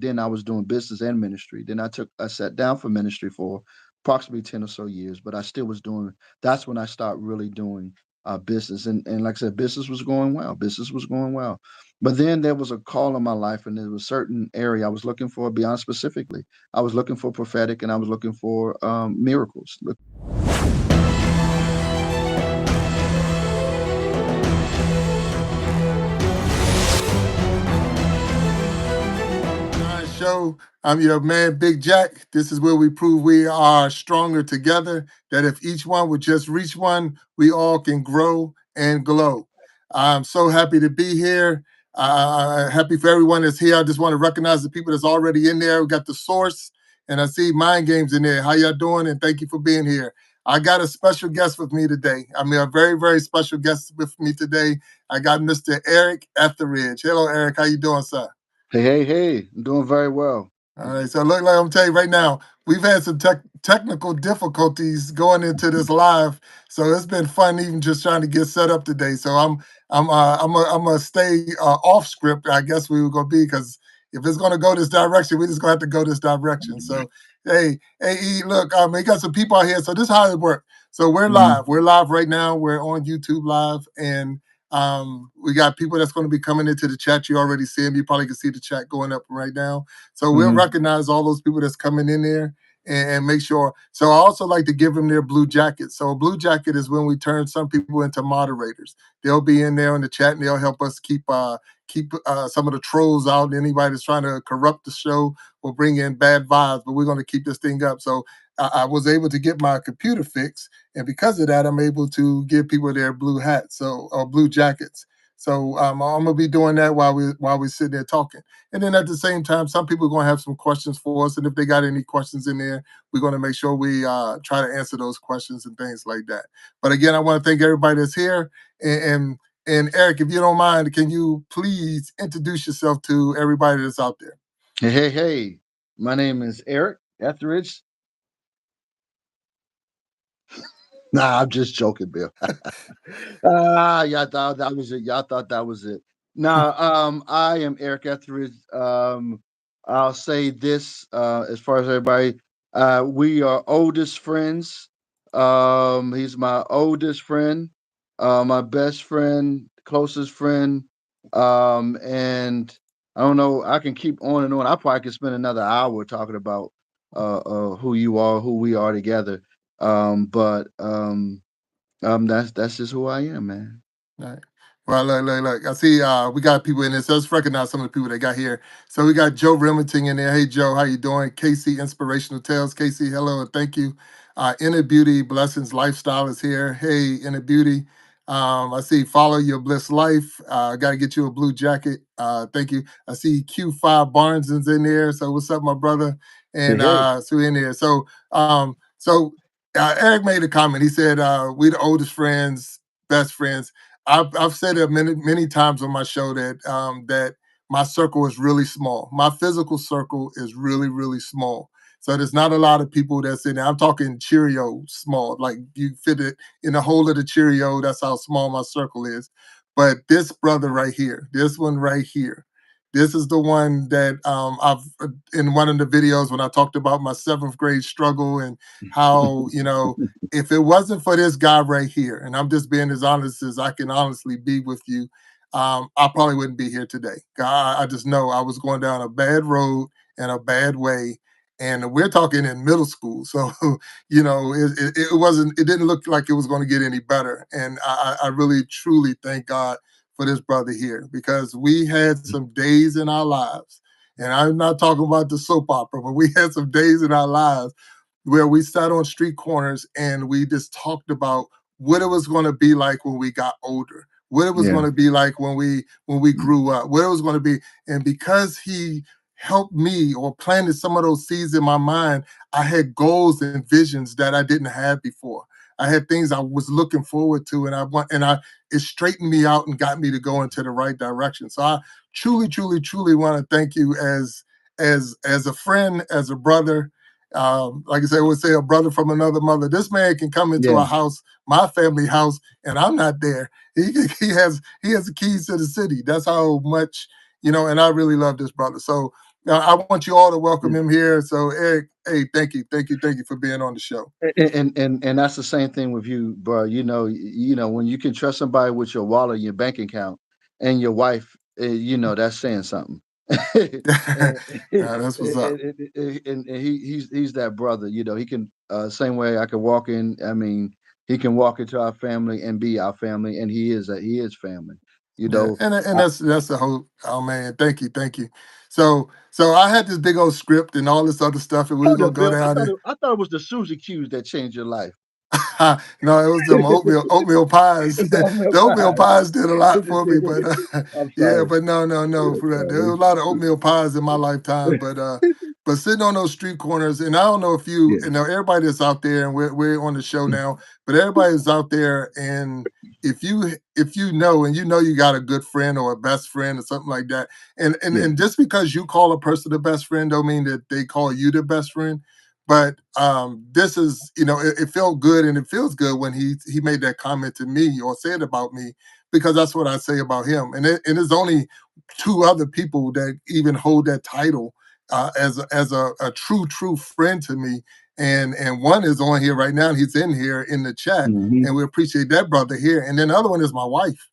then I was doing business and ministry. Then I sat down for ministry for approximately 10 or so years, but I still was doing. That's when I started really doing business, and like I said, business was going well. Business was going well, but then there was a call in my life, and there was a certain area I was looking for. Beyond specifically, I was looking for prophetic, and I was looking for miracles. Show. I'm your man, Big Jack. This is where we prove we are stronger together, that if each one would just reach one, we all can grow and glow. I'm so happy to be here. Happy for everyone that's here. I just want to recognize the people that's already in there. We got the source, and I see Mind Games in there. How y'all doing? And thank you for being here. I got a special guest with me today. I mean, a very, very special guest with me today. I got Mr. Eric Etheridge. Hello, Eric. How you doing, sir? Hey, hey, hey! I'm doing very well. All right, so look, like I'm telling you right now, we've had some technical difficulties going into this live, so it's been fun even just trying to get set up today. So I'm gonna stay off script. I guess we were gonna be, because if it's gonna go this direction, we just gonna have to go this direction. So hey, look, we got some people out here. So this is how it works. So we're Mhm. live. We're live right now. We're on YouTube live, and we got people that's going to be coming into the chat. You already see them. You probably can see the chat going up right now. So we'll Mhm. recognize all those people that's coming in there, and make sure. So I also like to give them their blue jacket. So a blue jacket is when we turn some people into moderators. They'll be in there in the chat, and they'll help us keep some of the trolls out. Anybody that's trying to corrupt the show will bring in bad vibes, but we're going to keep this thing up. So I was able to get my computer fixed, and because of that, I'm able to give people their blue hats, or blue jackets. So I'm gonna be doing that while we sit there talking. And then at the same time, some people are going to have some questions for us. And if they got any questions in there, we're going to make sure we try to answer those questions and things like that. But again, I want to thank everybody that's here. And Eric, if you don't mind, can you please introduce yourself to everybody that's out there? Hey, hey, hey! My name is Eric Etheridge. Nah, I'm just joking, Bill. Y'all thought that was it. Y'all thought that was it. Nah, I am Eric Etheridge. I'll say this, as far as everybody, we are oldest friends. He's my oldest friend, my best friend, closest friend. And I don't know, I can keep on and on. I probably could spend another hour talking about who you are, who we are together. But that's just who I am, man. All right. Well, look. I see we got people in there. So let's recognize some of the people that got here. So we got Joe Remington in there. Hey, Joe, how you doing? Casey, Inspirational Tales. Casey, hello and thank you. Inner Beauty Blessings Lifestyle is here. Hey, Inner Beauty. I see Follow Your Bliss Life. Got to get you a blue jacket. Thank you. I see Q5 Barnes is in there. So what's up, my brother? Hey, And hey. so in there. So Eric made a comment. He said, we the oldest friends, best friends. I've said it many times on my show that my circle is really small. My physical circle is really, really small. So there's not a lot of people that's in there. I'm talking Cheerio small, like you fit it in the hole of the Cheerio. That's how small my circle is. But this brother right here, this one right here, this is the one that I've in one of the videos when I talked about my seventh grade struggle, and how, if it wasn't for this guy right here, and I'm just being as honest as I can honestly be with you, I probably wouldn't be here today. I just know I was going down a bad road and a bad way. And we're talking in middle school. So, it wasn't, it didn't look like it was going to get any better. And I really, truly thank God for this brother here, because we had some days in our lives. And I'm not talking about the soap opera, but we had some days in our lives where we sat on street corners and we just talked about what it was going to be like when we got older, what it was Yeah. going to be like when we grew up, what it was going to be. And because he helped me or planted some of those seeds in my mind, I had goals and visions that I didn't have before. I had things I was looking forward to, and it straightened me out and got me to go into the right direction. So I truly, truly, truly want to thank you as a friend, as a brother. Like I said, I would say a brother from another mother. This man can come into Yeah. a house, my family house, and I'm not there. He has the keys to the city. That's how much, and I really love this brother. So Now, I want you all to welcome him here. So, Eric, hey, thank you for being on the show. And that's the same thing with you, bro. When you can trust somebody with your wallet, your bank account, and your wife, that's saying something. and, That's what's up. and he's that brother. He can same way I can walk in. I mean, he can walk into our family and be our family, and he is family. You Yeah, know, and I, that's the whole. Oh man, thank you. So I had this big old script and all this other stuff, and we were hold gonna up, go Bill. I down thought there. it, I thought it was the Susie Q's that changed your life. No, it was them oatmeal pies. It's all The milk oatmeal pies. pies did a lot for me, but I'm yeah, sorry. but no. I'm For real, there was sorry. a lot of oatmeal pies in my lifetime, but sitting on those street corners, and I don't know if you, Yeah. everybody that's out there, and we're on the show now, but everybody is out there, and if you know, and you know you got a good friend or a best friend or something like that, Yeah. and just because you call a person the best friend, don't mean that they call you the best friend. But this is, it felt good, and it feels good when he made that comment to me or said about me, because that's what I say about him. And there's only two other people that even hold that title as a true friend to me. And one is on here right now, and he's in here in the chat, Mhm. and we appreciate that brother here. And then the other one is my wife.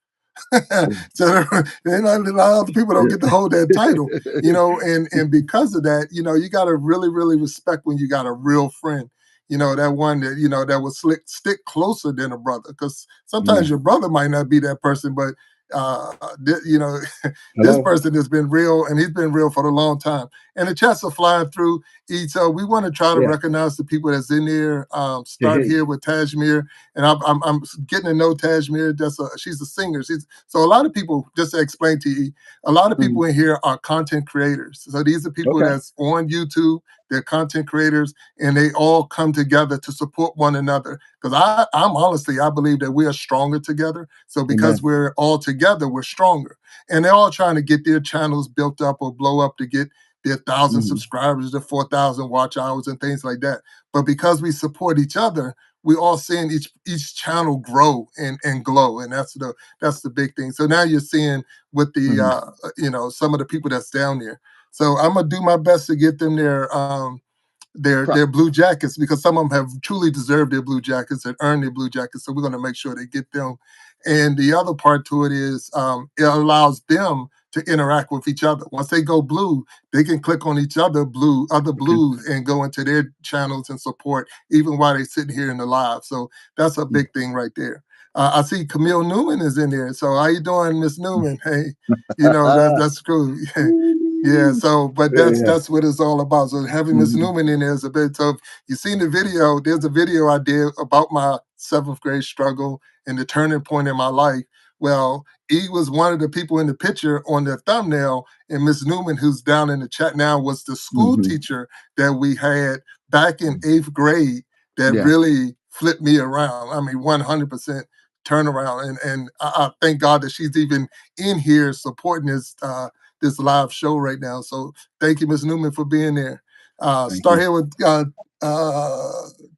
Yeah. So and a lot of other people don't get to hold that title, and because of that, you got to really respect when you got a real friend, that one that that will stick closer than a brother, because sometimes Yeah. your brother might not be that person, but uh th- you know this Hello? person has been real, and he's been real for a long time, and the chats are flying through. So we want to try to Yeah. recognize the people that's in there. Hey, Start hey. here with Tajmir, and I'm getting to know Tajmir. She's a singer. So a lot of people, just to explain to you, a lot of Mhm. people in here are content creators. So these are people Okay. that's on YouTube. They're content creators, and they all come together to support one another. Because I'm honestly, I believe that we are stronger together. So because Amen. we're all together, we're stronger. And they're all trying to get their channels built up or blow up to get their 1,000 Mhm. subscribers, to 4,000 watch hours, and things like that. But because we support each other, we all seeing each channel grow and glow, and that's the big thing. So now you're seeing with the Mhm. some of the people that's down there. So I'm gonna do my best to get them Pro their blue jackets, because some of them have truly deserved their blue jackets and earned their blue jackets. So we're gonna make sure they get them. And the other part to it is it allows them to interact with each other. Once they go blue, they can click on other Okay. blues, and go into their channels and support even while they're sitting here in the live. So that's a Mm. big thing right there. I see Camille Newman is in there. So how you doing, Miss Newman? Hey, that's cool. Yeah, Woo. so but that's Yeah. that's what it's all about. So having Miss Mhm. Newman in there is a bit. So if you seen the video, there's a video I did about my seventh grade struggle and the turning point in my life. Well, he was one of the people in the picture on the thumbnail, and Miss Newman, who's down in the chat now, was the school Mhm. teacher that we had back in eighth grade that Yeah. really flipped me around. I mean, 100% turnaround, and I thank God that she's even in here supporting this live show right now. So thank you, Ms. Newman, for being there. Thank Start you. here with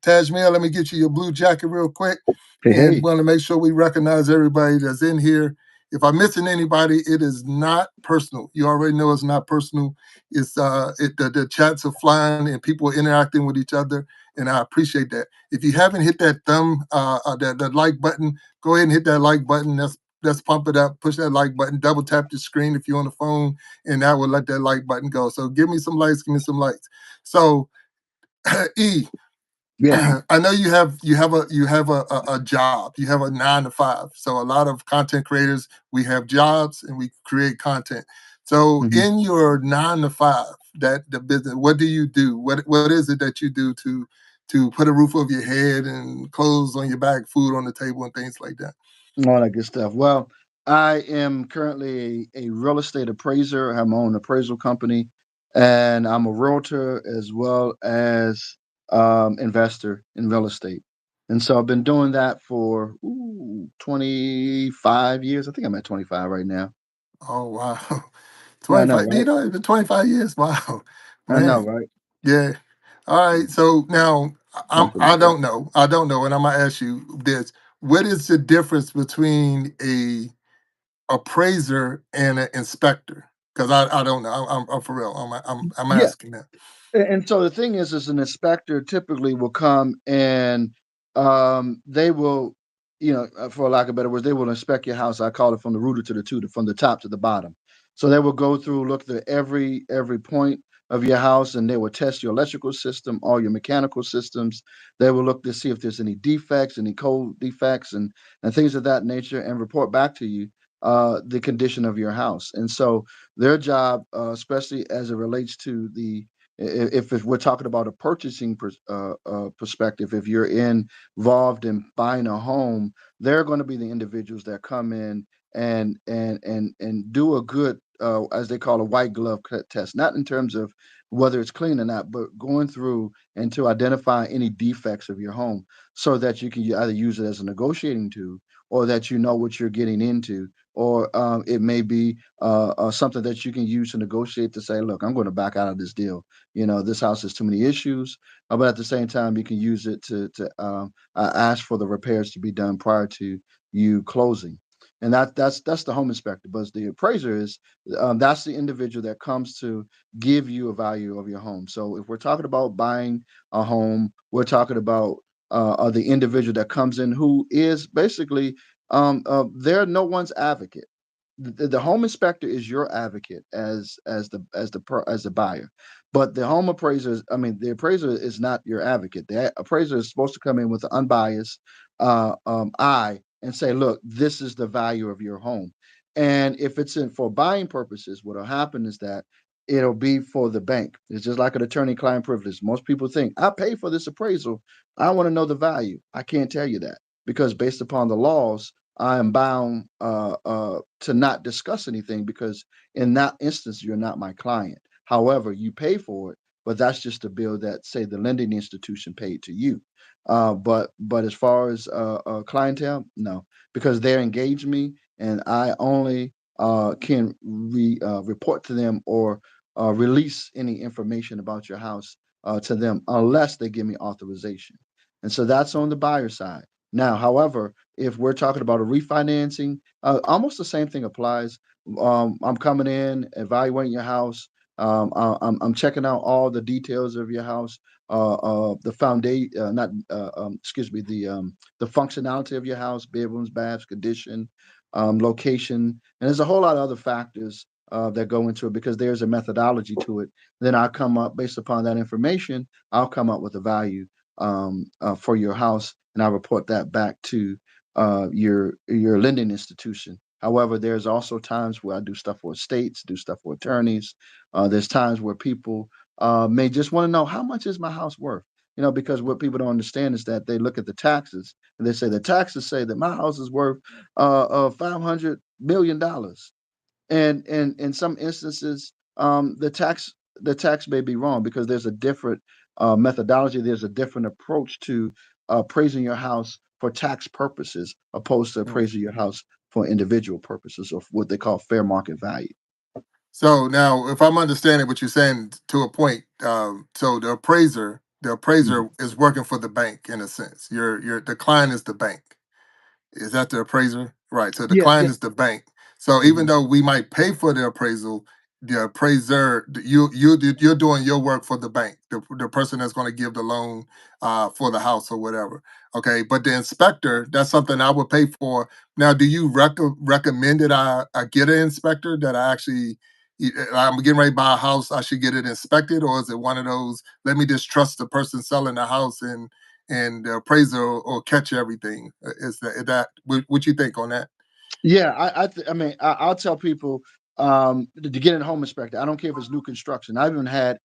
Tajmir. Let me get you your blue jacket real quick, Hey, and hey. want to make sure we recognize everybody that's in here. If I'm missing anybody, it is not personal. You already know it's not personal. It's the chats are flying and people are interacting with each other, and I appreciate that. If you haven't hit that that like button, go ahead and hit that like button. Let's pump it up. Push that like button. Double tap the screen if you're on the phone, and that will let that like button go. So give me some likes. Give me some likes. So E, Yeah. I know you have a job. You have a 9 to 5. So a lot of content creators, we have jobs and we create content. So Mhm. in your 9 to 5, that the business, what do you do? What is it that you do to put a roof over your head and clothes on your back, food on the table, and things like that? All that good stuff. Well, I am currently a real estate appraiser. I have my own appraisal company, and I'm a realtor as well as investor in real estate. And so I've been doing that for 25 years. I think I'm at 25 right now. Oh wow. I know, 25. Do you right? know it's been 25 years? Wow. I know, Man. right? Yeah. All right. So now Something I like that. don't know. I don't know. And I'm gonna ask you this. What is the difference between a appraiser and an inspector? Because I don't know. I'm for real. I'm Yeah. asking that. And so the thing is an inspector typically will come and they will, for lack of better words, they will inspect your house. I call it from the rooter to the tutor, from the top to the bottom. So they will go through, look at every point of your house, and they will test your electrical system, all your mechanical systems. They will look to see if there's any defects, any code defects, and things of that nature, and report back to you the condition of your house. And so their job, especially as it relates to if we're talking about a purchasing perspective, if you're involved in buying a home, they're going to be the individuals that come in and do a good, as they call a white glove test, not in terms of whether it's clean or not, but going through and to identify any defects of your home so that you can either use it as a negotiating tool, or that you know what you're getting into, or it may be something that you can use to negotiate to say, look, I'm going to back out of this deal. This house has too many issues, but at the same time, you can use it to ask for the repairs to be done prior to you closing. And that's the home inspector. But the appraiser is that's the individual that comes to give you a value of your home. So if we're talking about buying a home, we're talking about the individual that comes in who is basically they're no one's advocate. The home inspector is your advocate as the buyer, but the home appraiser is, I mean, the appraiser is not your advocate. The appraiser is supposed to come in with an unbiased eye and say, look, this is the value of your home. And if it's in for buying purposes, what'll happen is that it'll be for the bank. It's just like an attorney-client privilege. Most people think, I pay for this appraisal, I want to know the value. I can't tell you that, because based upon the laws, I am bound to not discuss anything, because in that instance, you're not my client. However, you pay for it, but that's just a bill that, say, the lending institution paid to you. But as far as clientele, no, because they engage me, and I only can report to them or release any information about your house to them unless they give me authorization. And so that's on the buyer side. Now, however, if we're talking about a refinancing, almost the same thing applies. I'm coming in, evaluating your house. I'm checking out all the details of your house, the foundation, not excuse me, the functionality of your house, bedrooms, baths, condition, location, and there's a whole lot of other factors that go into it, because there's a methodology to it. Then I come up based upon that information. I'll come up with a value for your house, and I report that back to your lending institution. However, there's also times where I do stuff for estates, do stuff for attorneys. There's times where people may just want to know, how much is my house worth? Because what people don't understand is that they look at the taxes and they say the taxes say that my house is worth $500 million, and in some instances the tax may be wrong, because there's a different methodology, there's a different approach to appraising your house for tax purposes, opposed to Mm. appraising your house for individual purposes, of what they call fair market value. So now, if I'm understanding what you're saying to a point, so the Mhm. appraiser is working for the bank in a sense. The client is the bank. Is that the appraiser? Right. So the Yeah, client yeah. is the bank. So even Mhm. though we might pay for the appraisal, the appraiser, you're doing your work for the bank, the person that's going to give the loan for the house or whatever. Okay. But the inspector, that's something I would pay for. Now, do you recommend that I get an inspector, that I actually I'm getting ready to buy a house, I should get it inspected, or is it one of those, let me just trust the person selling the house and the appraiser will catch everything? Is that what you think on that? Yeah, I mean, I'll tell people to get in a home inspector. I don't care if it's new construction. I've even had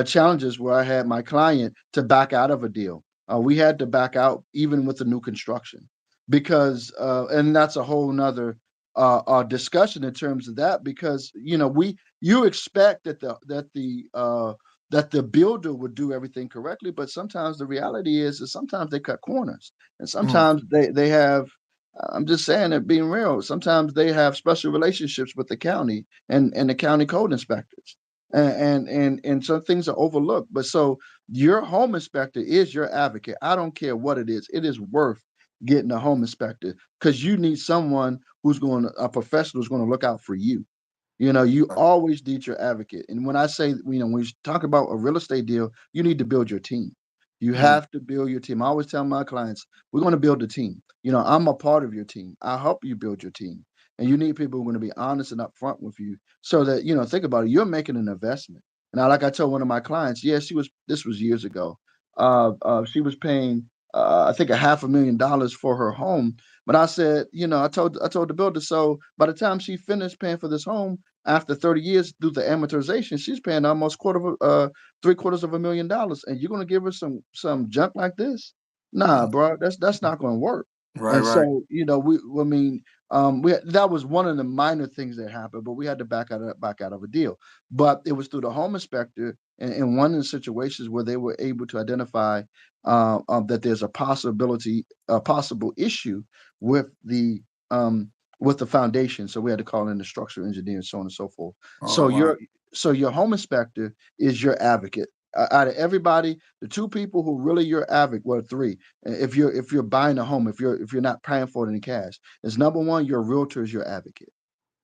challenges where I had my client to back out of a deal. We had to back out even with the new construction, because and that's a whole nother discussion in terms of that, because you expect that the builder would do everything correctly, but sometimes the reality is sometimes they cut corners, and Mhm. sometimes they have, I'm just saying it, being real. Sometimes they have special relationships with the county and the county code inspectors, and some things are overlooked. But so your home inspector is your advocate. I don't care what it is. It is worth getting a home inspector, because you need someone a professional who's going to look out for you. You Right. always need your advocate. And when I say, when you talk about a real estate deal, you need to build your team. You Mhm. have to build your team. I always tell my clients, we're going to build a team. I'm a part of your team. I help you build your team. And you need people who are going to be honest and upfront with you so that, think about it, you're making an investment. Now, like I told one of my clients, yes, this was years ago. She was paying, I think, $500,000 for her home. But I said, I told the builder, so by the time she finished paying for this home, after 30 years through the amortization, she's paying almost three-quarters of $1 million, and you're gonna give her some junk like this? Nah, bro, that's not gonna work. Right, And right. so, I mean, that was one of the minor things that happened, but we had to back out of a deal. But it was through the home inspector in one of the situations where they were able to identify that there's a possible issue with the um, with the foundation. So we had to call in the structural engineer and so on and so forth. Oh, So wow. your home inspector is your advocate. Out of everybody, the two people who really your advocate, well, three. If you're buying a home, if you're not paying for it in cash, is number one, your realtor is your advocate.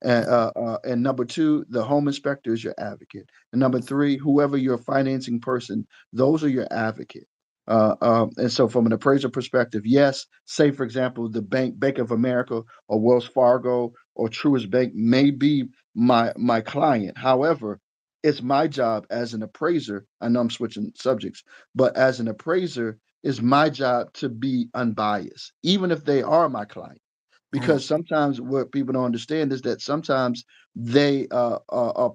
And number two, the home inspector is your advocate. And number three, whoever your financing person, those are your advocate. And so, from an appraiser perspective, yes, say for example, the Bank of America or Wells Fargo or Truist Bank may be my client. However, it's my job as an appraiser. I know I'm switching subjects, but as an appraiser, it's my job to be unbiased, even if they are my client, Mm. because sometimes what people don't understand is that sometimes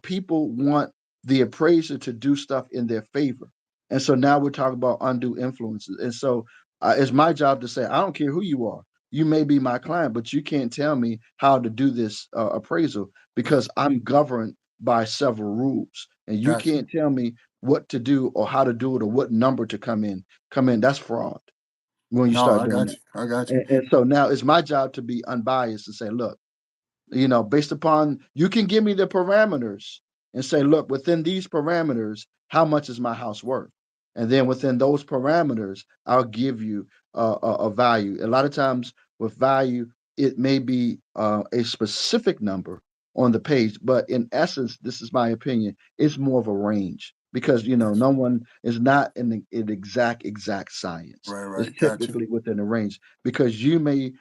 people want the appraiser to do stuff in their favor, and so now we're talking about undue influences. And so it's my job to say, I don't care who you are. You may be my client, but you can't tell me how to do this appraisal, because I'm governed by several rules, and you Gotcha. can't tell me what to do or how to do it or what number to come in. That's fraud when you No, start I doing got that. you. I got you. And so now it's my job to be unbiased and say, look, based upon, you can give me the parameters and say, look, within these parameters, how much is my house worth? And then within those parameters, I'll give you a value. A lot of times with value, it may be a specific number on the page, but in essence, this is my opinion, it's more of a range, because Gotcha. no one is not an exact science. Right, It's right. Gotcha. typically within a range, because you may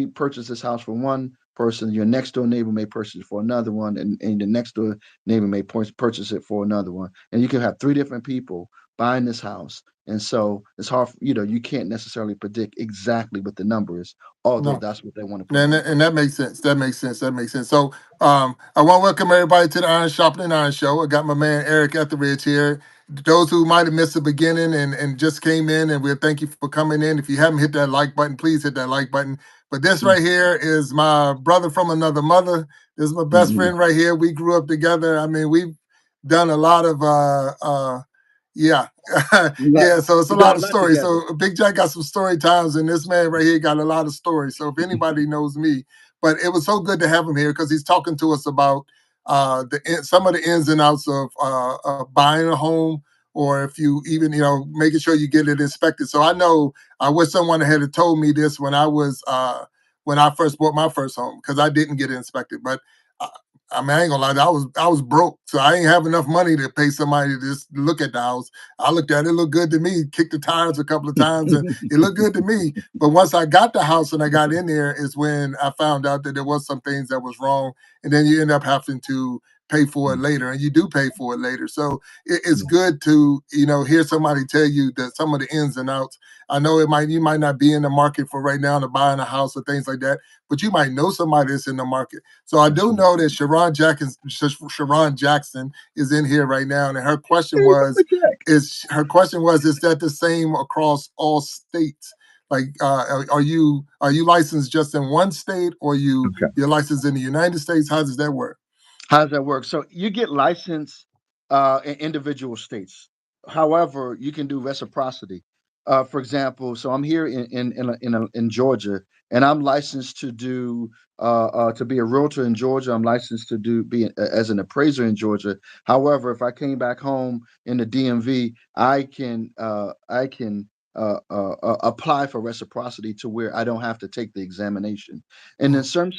purchase this house for one person, your next door neighbor may purchase it for another one, and the next door neighbor may purchase it for another one. And you can have three different people buying this house. And so it's hard, you can't necessarily predict exactly what the number is, although No. that's what they want to put And on the that, paper. and that makes sense. That makes sense. That makes sense. So, I want to welcome everybody to the Iron Sharpening Iron Show. I got my man Eric Etheridge here. Those who might have missed the beginning and just came in, and we thank you for coming in. If you haven't hit that like button, please hit that like button. But this Mm, right here is my brother from another mother. This is my best mm, friend right here. We grew up together. I mean, we've done a lot of yeah. mm. Yeah, so it's a We lot done a of lot stories. together. So Big Jack got some story times, and this man right here got a lot of stories. So if anybody knows me, but it was so good to have him here because he's talking to us about some of the ins and outs of buying a home, or if you even making sure you get it inspected. So I wish someone had told me this when I first bought my first home, because I didn't get it inspected. But uh, I mean, I ain't gonna lie, I was broke, so I ain't have enough money to pay somebody to just look at the house. I looked at it, it looked good to me. Kicked the tires a couple of times, and it looked good to me. But once I got the house and I got in there, is when I found out that there was some things that was wrong, and then you end up having to pay for it Mm, later, and you do pay for it later. So it's yeah, good to hear somebody tell you that some of the ins and outs. I know you might not be in the market for right now to buying a house or things like that, but you might know somebody that's in the market. So I that's do right. know that Sharon Jackson is in here right now, and her question Hey, was, Brother Jack. is that the same across all states? Like, are you licensed just in one state, or you're licensed in the United States? How does that work? How does that work? So you get licensed in individual states. However, you can do reciprocity. For example, so I'm here in Georgia, and I'm licensed to be a realtor in Georgia. I'm licensed to as an appraiser in Georgia. However, if I came back home in the DMV, I can apply for reciprocity to where I don't have to take the examination. And in certain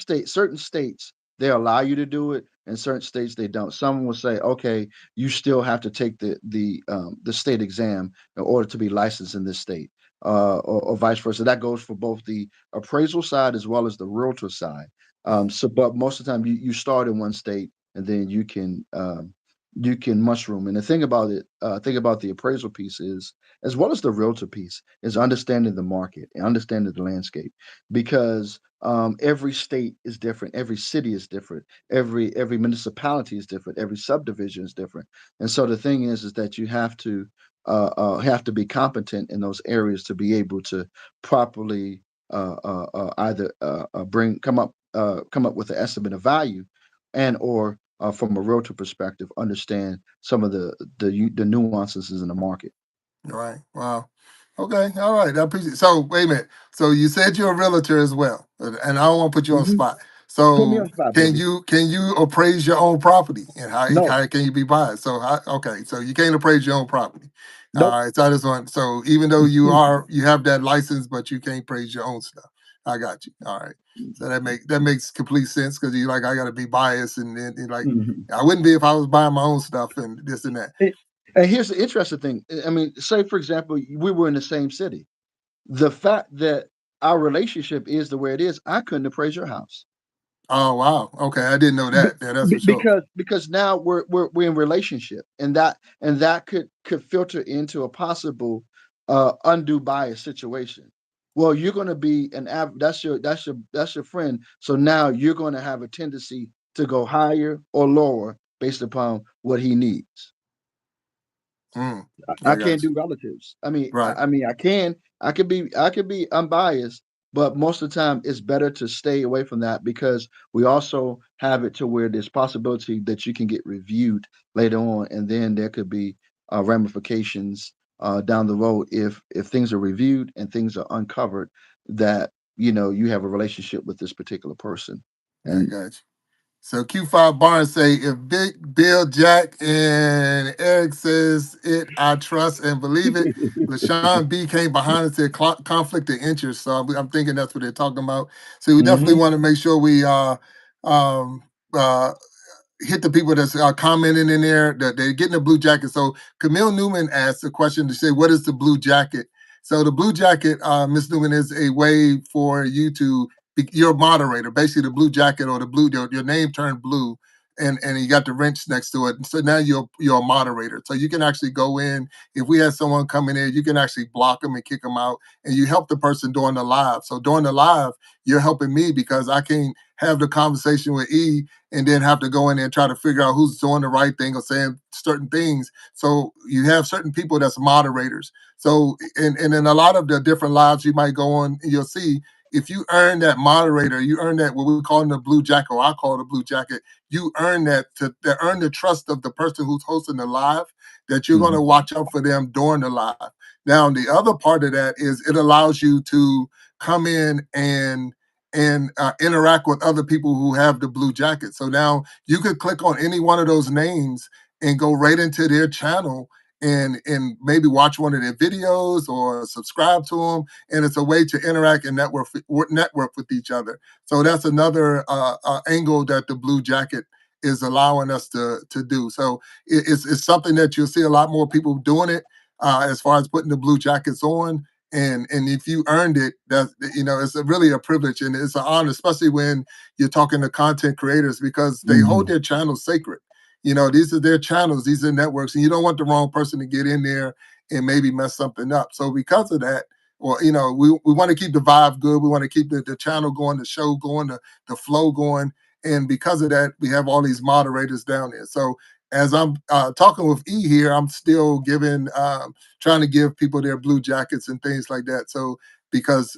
states, they allow you to do it. In certain states, they don't. Some will say, okay, you still have to take the state exam in order to be licensed in this state, or vice versa. That goes for both the appraisal side as well as the realtor side. So, but most of the time, you start in one state and then you can mushroom. And the thing about it, think about the appraisal piece is, as well as the realtor piece, is understanding the market and understanding the landscape, because every state is different, every city is different, every municipality is different, every subdivision is different. And so the thing is that you have to be competent in those areas to be able to properly either bring come up with an estimate of value, and or from a realtor perspective, understand some of the nuances in the market. Right. Wow. Okay. All right. I appreciate. So wait a minute. So you said you're a realtor as well, and I don't want to put you on the Hmm. spot. Put me So on spot, baby. can you appraise your own property, and No, how can you be biased? So okay. So you can't appraise your own property. nope. All right. So I just want. So even though you have that license, but you can't appraise your own stuff. I got you. All right. So that makes complete sense because you like I got to be biased and like Mhm. I wouldn't be if I was buying my own stuff and this and that. And and here's the interesting thing. I mean, say for example, we were in the same city. The fact that our relationship is the way it is, I couldn't appraise your house. Oh wow. Okay, I didn't know Be that. Yeah, that's for sure. because now we're in relationship, and that could filter into a possible, undue bias situation. Well, you're gonna be that's your friend, so now you're gonna have a tendency to go higher or lower based upon what he needs. Mm, I I can't got you. do relatives. Right. I can be unbiased, but most of the time it's better to stay away from that, because we also have it to where there's possibility that you can get reviewed later on, and then there could be ramifications down the road if things are reviewed and things are uncovered, that you have a relationship with this particular person. I And got you. So Q5 Barnes say if Big Bill, Jack, and Eric says it, I trust and believe it. LaShawn B came behind and said conflict of interest. So I'm thinking that's what they're talking about. So we definitely Mhm. want to make sure we um uh hit the people that's commenting in there that they're getting a blue jacket. So Camille Newman asked a question to say, "What is the blue jacket?" So the blue jacket, Miss Newman, is a way for you to be your moderator. Basically, the blue jacket or the blue your name turned blue, and you got the wrench next to it. So now you're a moderator. So you can actually go in. If we had someone coming in, you can actually block them and kick them out, and you help the person during the live. So during the live, you're helping me because I can't have the conversation with E and then have to go in there and try to figure out who's doing the right thing or saying certain things. So you have certain people that's moderators. So and in a lot of the different lives you might go on, you'll see if you earn that moderator, you earn that what we call the blue jacket, or I call it a blue jacket. You earn that to earn the trust of the person who's hosting the live, that you're going to Mhm. watch out for them during the live. Now, the other part of that is it allows you to come in and interact with other people who have the blue jacket. So now you could click on any one of those names and go right into their channel and maybe watch one of their videos or subscribe to them. And it's a way to interact and network with each other. So that's another angle that the blue jacket is allowing us to do. So it's something that you'll see a lot more people doing it as far as putting the blue jackets on, and if you earned it, that it's really a privilege and it's an honor, especially when you're talking to content creators because they hold Mhm. their channels sacred. These are their channels, these are networks, and you don't want the wrong person to get in there and maybe mess something up. So because of that, well, we want to keep the vibe good, we want to keep the channel going, the show going, the flow going, and because of that we have all these moderators down there. So as I'm talking with E here, I'm still giving trying to give people their blue jackets and things like that. So because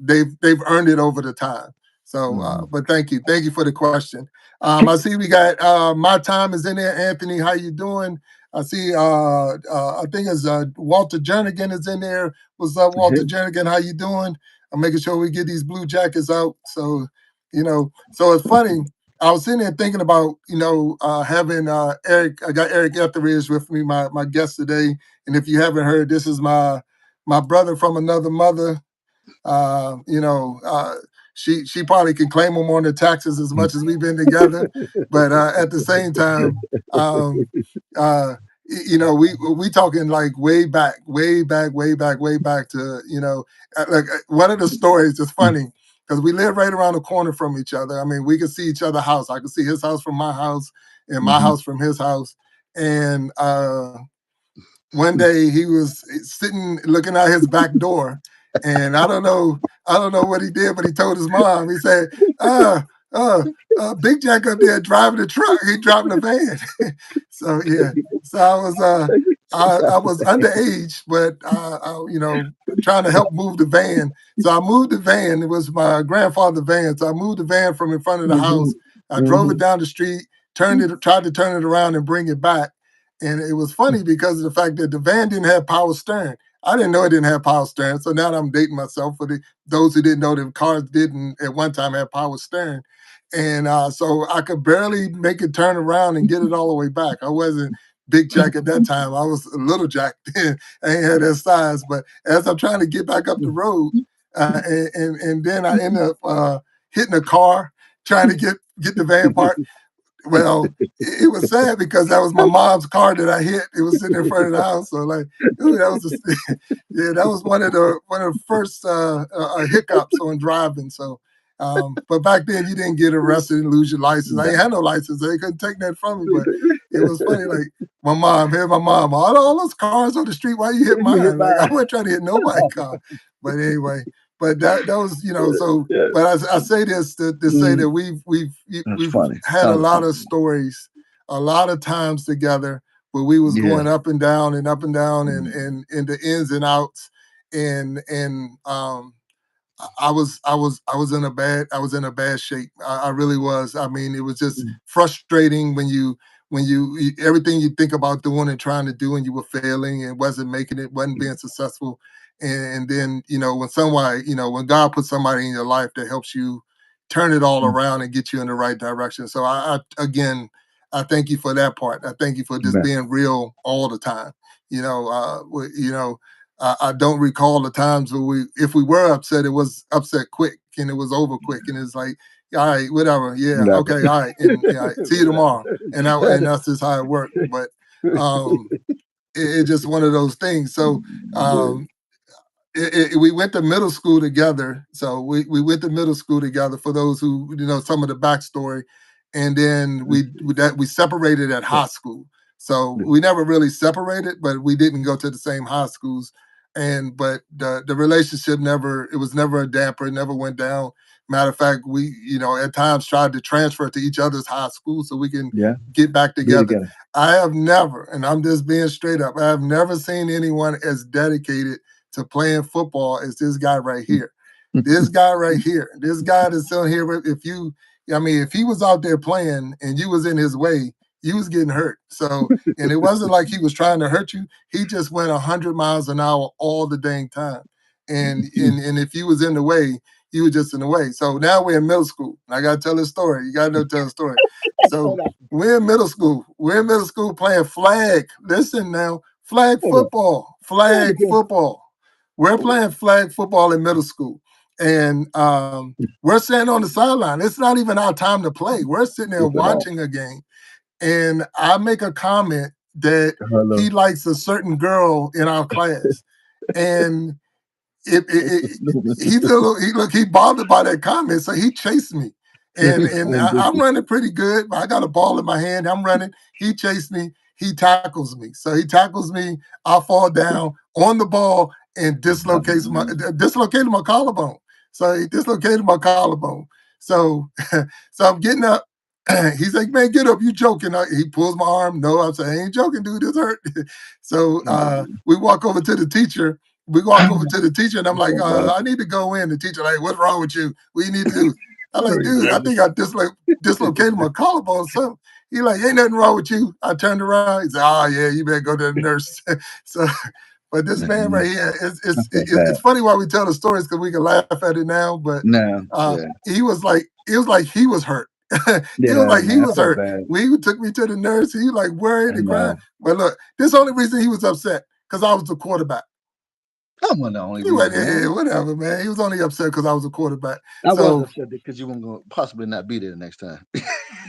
they've earned it over the time. So, Mhm. but thank you for the question. I see we got my time is in there. Anthony, how you doing? I see. I think it's Walter Jernigan is in there. What's up, Walter Jernigan? How you doing? I'm making sure we get these blue jackets out. So, so it's funny. I was sitting there thinking about, having Eric. I got Eric Etheridge with me, my guest today. And if you haven't heard, this is my brother from another mother. Uh, you know, uh, she probably can claim them on the taxes as much as we've been together. But at the same time, um, uh, we talking like way back, way back, way back, way back to like one of the stories is funny because we live right around the corner from each other. I mean, we could see each other's house. I could see his house from my house, and my Mhm. house from his house. And one day he was sitting looking out his back door, and I don't know what he did, but he told his mom. He said, "Uh, uh, Big Jack up there driving the truck. He driving the van." So yeah, so I was underage, but trying to help move the van. So I moved the van. It was my grandfather's van. So I moved the van from in front of the house. Mhm. I drove it Mhm. down the street, tried to turn it around and bring it back. And it was funny because of the fact that the van didn't have power steering. I didn't know it didn't have power steering. So now that I'm dating myself for those who didn't know that cars didn't at one time have power steering. And so I could barely make it turn around and get it all the way back. I wasn't Big Jack at that time. I was a little Jack then. I ain't had that size. But as I'm trying to get back up the road, and then I end up hitting a car trying to get the van parked. Well, it was sad because that was my mom's car that I hit. It was sitting in front of the house. So like, ooh, that was yeah, that was one of the first hiccups on driving. So, but back then you didn't get arrested and lose your license. I ain't No. had no license. They couldn't take that from me. But it was funny. Like my mom, all those cars on the street. Why you hit You hit mine? Like I by. wasn't trying to hit nobody's car. But anyway, but that was so. Yeah. But I say this to say Mhm. that That's we've funny. had a Sounds lot of funny. stories, a lot of times together where we was Yeah. going up and down and up and down and Mhm. and the ins and outs and I was in a bad shape. I really was. I mean, it was just Mhm. frustrating when everything you think about doing and trying to do and you were failing and wasn't making it, wasn't being successful. And then, when God puts somebody in your life that helps you turn it all Mhm. around and get you in the right direction. So I again I thank you for that part. I thank you for just Yeah. being real all the time. I don't recall the times where if we were upset, it was upset quick and it was over quick. And it's like, all right, whatever. Yeah. Whatever. Okay. All right. And yeah, see you tomorrow. And that's just how it worked. But um, it's just one of those things. So Yeah. um, we went to middle school together. So we went to middle school together for those who some of the backstory, and then we separated at high school. So we never really separated, but we didn't go to the same high schools. And but the relationship never it was never a damper. It never went down. Matter of fact, we at times tried to transfer to each other's high school so we can Yeah. get back Be together. together. I have never, and I'm just being straight up, I have never seen anyone as dedicated to playing football is this guy right here. This guy right here. This guy that's on here. If he was out there playing and you was in his way, you was getting hurt. So, and it wasn't like he was trying to hurt you. He just went 100 miles an hour all the dang time. And if you was in the way, you were just in the way. So now we're in middle school. I gotta tell this story. You gotta tell the story. So Hold on. we're in middle school. We're in middle school playing flag. Listen now, flag Hold on. football. Say it Flag again. football. We're playing flag football in middle school. And we're standing on the sideline. It's not even our time to play. We're sitting there It's at all. watching a game. And I make a comment that he Hello. likes a certain girl in our class. And he's a little, he bothered by that comment, so he chased me, and I'm running pretty good. I got a ball in my hand. I'm running. He chased me. He tackles me. So he tackles me. I fall down on the ball and dislocated my collarbone. So he dislocated my collarbone. So so I'm getting up. He's like, "Man, get up! You joking?" He pulls my arm. No, I'm saying, "I ain't joking, dude. This hurt." So we walk over to the teacher. We walk over to the teacher, and I'm like, Oh, God. "I need to go in." The teacher like, "What's wrong with you? What you need to do?" I'm like, "Dude, I think I dislocated my collarbone." So he like, "Ain't nothing wrong with you." I turned around. He said, "Oh yeah, you better go to the nurse." So, but this man right Man, here, that's so bad. it's funny why we tell the stories because we can laugh at it now. But No. Yeah. it was like he was hurt. It was Yeah, like he man. I was felt hurt. bad. We took me to the nurse. He like worried I and crying. know. But look, this only reason he was upset because I was the quarterback. That wasn't the only He went, reason, yeah, man. whatever, man. He was only upset because I was a quarterback. I was So upset because you weren't gonna possibly not be there the next time.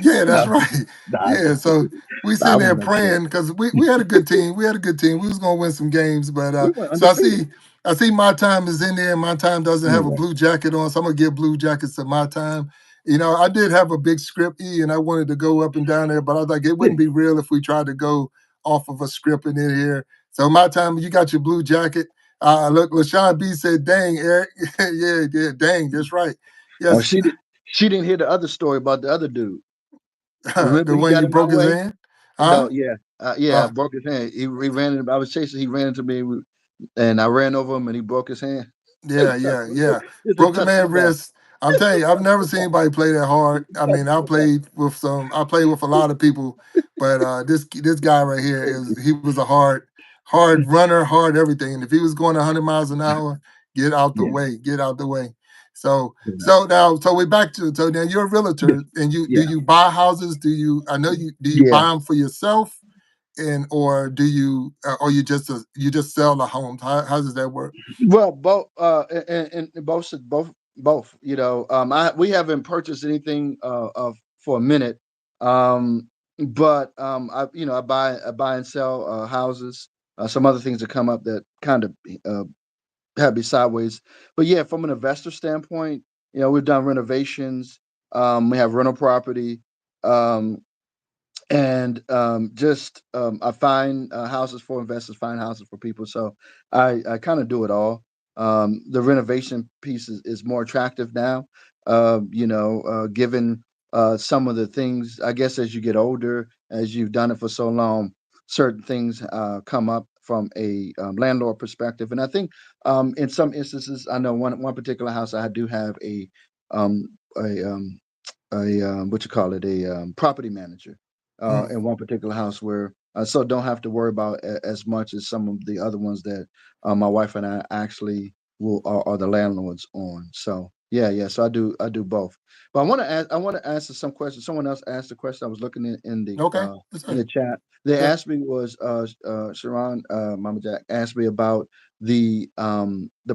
yeah, No, that's right. nah, Yeah, so we nah, I sitting there wasn't upset. praying because we had a good team. We had a good team. We was gonna win some games, but We went so undefeated. I see my time is in there. My time doesn't No have a way. blue jacket on, so I'm gonna give blue jackets to my time. You know, I did have a big script E, and I wanted to go up and down there, but I was like, it Yeah. wouldn't be real if we tried to go off of a script in here. So my time, you got your blue jacket. Look, LaShawn B said, "Dang, Eric, yeah, yeah, dang, that's right. Oh, Yes, she didn't hear the other story about the other dude. the Remember he one got you in my broke his way? hand, huh? No, yeah, yeah, I Uh, broke his hand. He ran I was chasing. He ran into me, and I ran over him, and he broke his hand. It Yeah, was tough. yeah, yeah. It's a Broken tough man football. wrist. I'm telling you, I've never seen Football. anybody play that hard. I Tough mean, football. I played with a lot of people, but this guy right here is he was a hard runner, hard everything. And if he was going 100 miles an hour, get out the Yeah, way, get out the way. So yeah, so we're back to so now you're a yeah, realtor and you do yeah. you buy houses? Do you I know you do you Yeah. buy them for yourself and or do you or you just sell the homes? How does that work? Well, both, and both. You know, we haven't purchased anything of for a minute, um, but I buy and sell houses. Some other things that come up that kind of uh, have me sideways. But yeah, from an investor standpoint, we've done renovations. We have rental property. Um, and just I find houses for investors, find houses for people. So I kind of do it all. The renovation piece is more attractive now. Given some of the things, I guess, as you get older, as you've done it for so long, certain things come up from a landlord perspective. And I think in some instances, I know one particular house I do have um, a what you call it, a property manager Mm, in one particular house, where so don't have to worry about as much as some of the other ones that my wife and I actually are the landlords on. So yeah, yeah. So I do both. But I want to answer some questions. Someone else asked a question. I was looking okay, that's in right. the chat. They Yeah. asked me was Sharon, Mama Jack asked me about the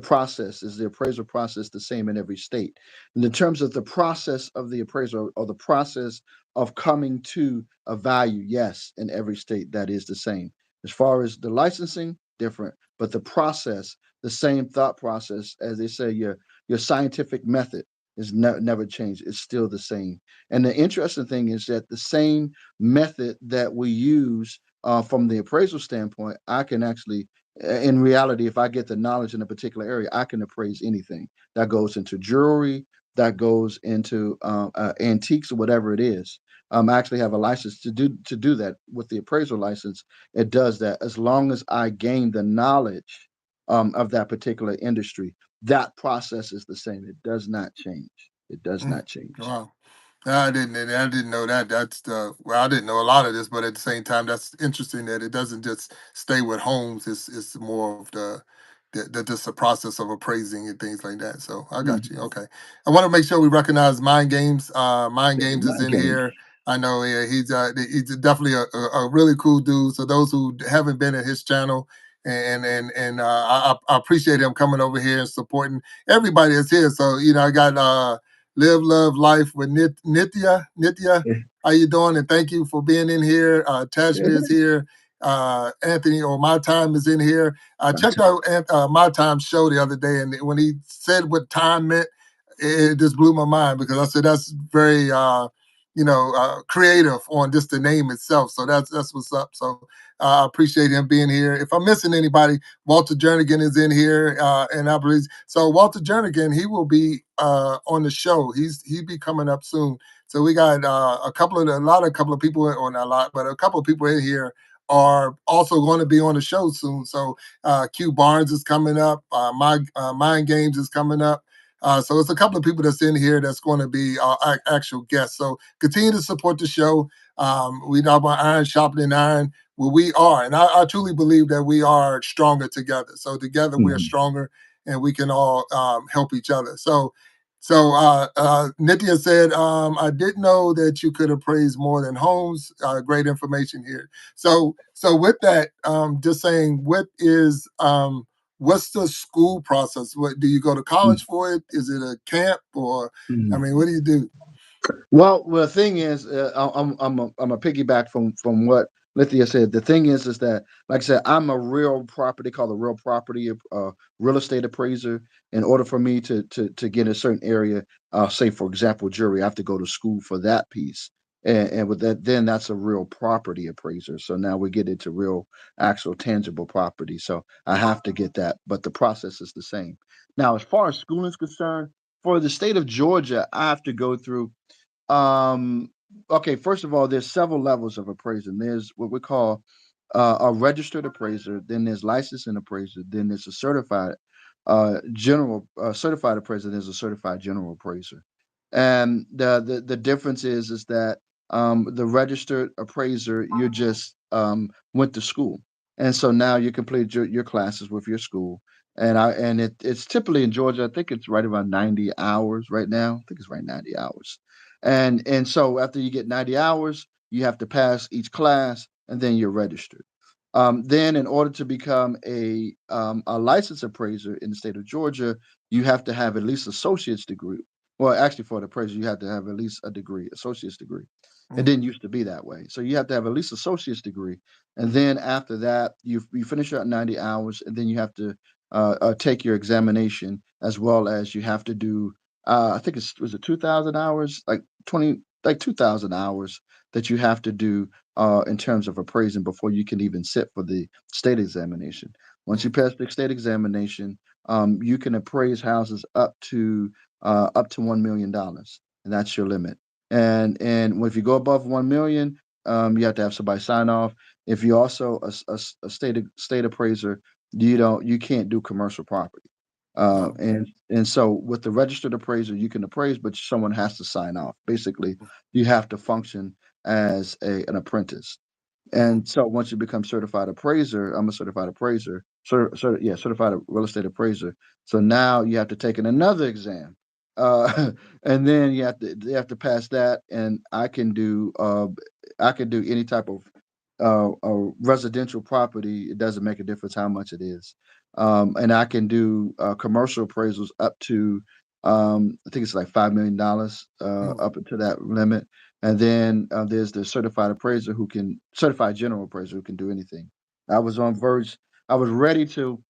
process. Is the appraisal process the same in every state? And in terms of the process of the appraisal, or the process of coming to a value, yes, in every state that is the same. As far as the licensing, different, but the process, the same thought process. As they say, your scientific method is never changed. It's still the same. And the interesting thing is that the same method that we use from the appraisal standpoint, I can actually, in reality, if I get the knowledge in a particular area, I can appraise anything that goes into jewelry, that goes into antiques, or whatever it is. I actually have a license to do that with the appraisal license. It does that as long as I gain the knowledge of that particular industry. That process is the same. It does not change. It does Mm, not change. wow. I didn't know that. That's the well, I didn't know a lot of this, but at the same time, that's interesting that it doesn't just stay with homes. It's more of the just the process of appraising and things like that. So I got you. Mhm. Okay. I want to make sure we recognize Mind Games. Mind Yeah, Games is mind in games. here. I know he's definitely a really cool dude. So those who haven't been at his channel I appreciate him coming over here and supporting everybody that's here. So I got Live Love Life with Nitya. Nitya, Yeah, how you doing? And thank you for being in here. yeah, Tashmi is here. Anthony or My Time is in here. I my checked time. out My Time show the other day, and when he said what time meant, it just blew my mind because I said that's very creative on just the name itself. So that's what's up. So I appreciate him being here. If I'm missing anybody, Walter Jernigan is in here, and I believe so. Walter Jernigan, he will be on the show. He'll be coming up soon. So we got a couple of people, or not a lot, but a couple of people in here are also going to be on the show soon. So Q Barnes is coming up. My Mind Games is coming up. So it's a couple of people that's in here that's going to be actual guests. So continue to support the show. We know about iron sharpening iron. Well, we are, and I truly believe that we are stronger together. So together we are Mhm. stronger, and we can all help each other. Nitya said, I didn't know that you could appraise more than homes. Great information here. So with that, just saying, what is what's the school process? What do you go to Mm, college for it? Is it a camp or I mm. mean, what do you do? Well, the thing is, I'm a piggyback from what Lithia said. The thing is that, like I said, I'm a real property called a real property real estate appraiser. In order for me to get a certain area, say for example, jury, I have to go to school for that piece. And with that, then that's a real property appraiser. So now we get into real, actual, tangible property. So I have to get that, but the process is the same. Now, as far as schooling is concerned, for the state of Georgia, I have to go through um, okay, first of all, there's several levels of appraising. There's what we call a registered appraiser, then there's licensed appraiser, then there's a certified appraiser, there's a certified general appraiser. And the difference is that the registered appraiser, you just went to school. And so now you complete your classes with your school. It's typically in Georgia, I think it's right around 90 hours right now. I think it's right 90 hours. And so after you get 90 hours, you have to pass each class and then you're registered. Then in order to become a licensed appraiser in the state of Georgia, you have to have at least associate's degree. Well, actually for the appraiser, you have to have at least a degree, associate's degree. It Mm, didn't used to be that way. So you have to have at least associate's degree. And then after that, you finish out 90 hours and then you have to take your examination as well as you have to do I think was it 2,000 hours, like 2,000 hours that you have to do in terms of appraising before you can even sit for the state examination. Once you mm, pass the state examination, you can appraise houses up to $1 million, and that's your limit. And if you go above 1 million, you have to have somebody sign off. If you also a state appraiser, you can't do commercial property. no. And so with the registered appraiser, you can appraise, but someone has to sign off. Basically, you have to function as an apprentice. Mm, And so once you become certified appraiser, I'm a certified appraiser, certified real estate appraiser. So now you have to take in another exam, and then you have to pass that. And I can do any type of residential property. It doesn't make a difference how much it is, and I can do commercial appraisals up to I think it's like $5 million mm, up into that limit. And then there's the certified general appraiser who can do anything. I was on verge. I was ready to.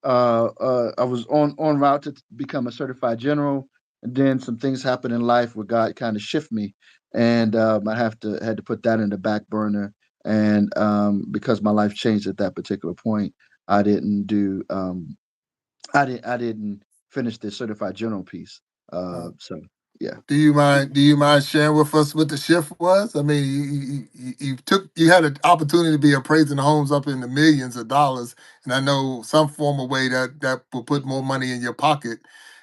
I was on route to become a certified general, and then some things happened in life where God kind of shift me, and I have to had to put that in the back burner. And because my life changed at that particular point, I didn't do. I didn't finish the certified general piece. mm. So yeah. Do you mind sharing with us what the shift was? I mean, you had an opportunity to be appraising homes up in the millions of dollars, and I know some form of way that will put more money in your pocket.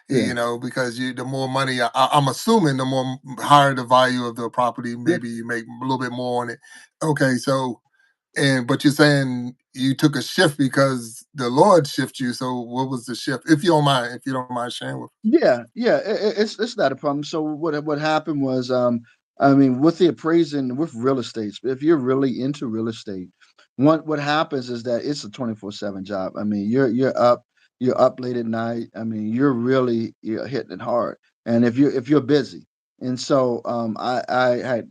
Yeah. Because the more money, I'm assuming the more higher the value of the property, Yeah. maybe you make a little bit more on it. Okay, so but you're saying you took a shift because the Lord shifted you. So what was the shift? If you don't mind sharing with. Yeah, yeah, it's not a problem. So what happened was, I mean, with the appraising with real estate, if you're really into real estate, what happens is that it's a 24/7 job. I mean, you're up late at night. I mean, you're hitting it hard, and if you're busy, and so I had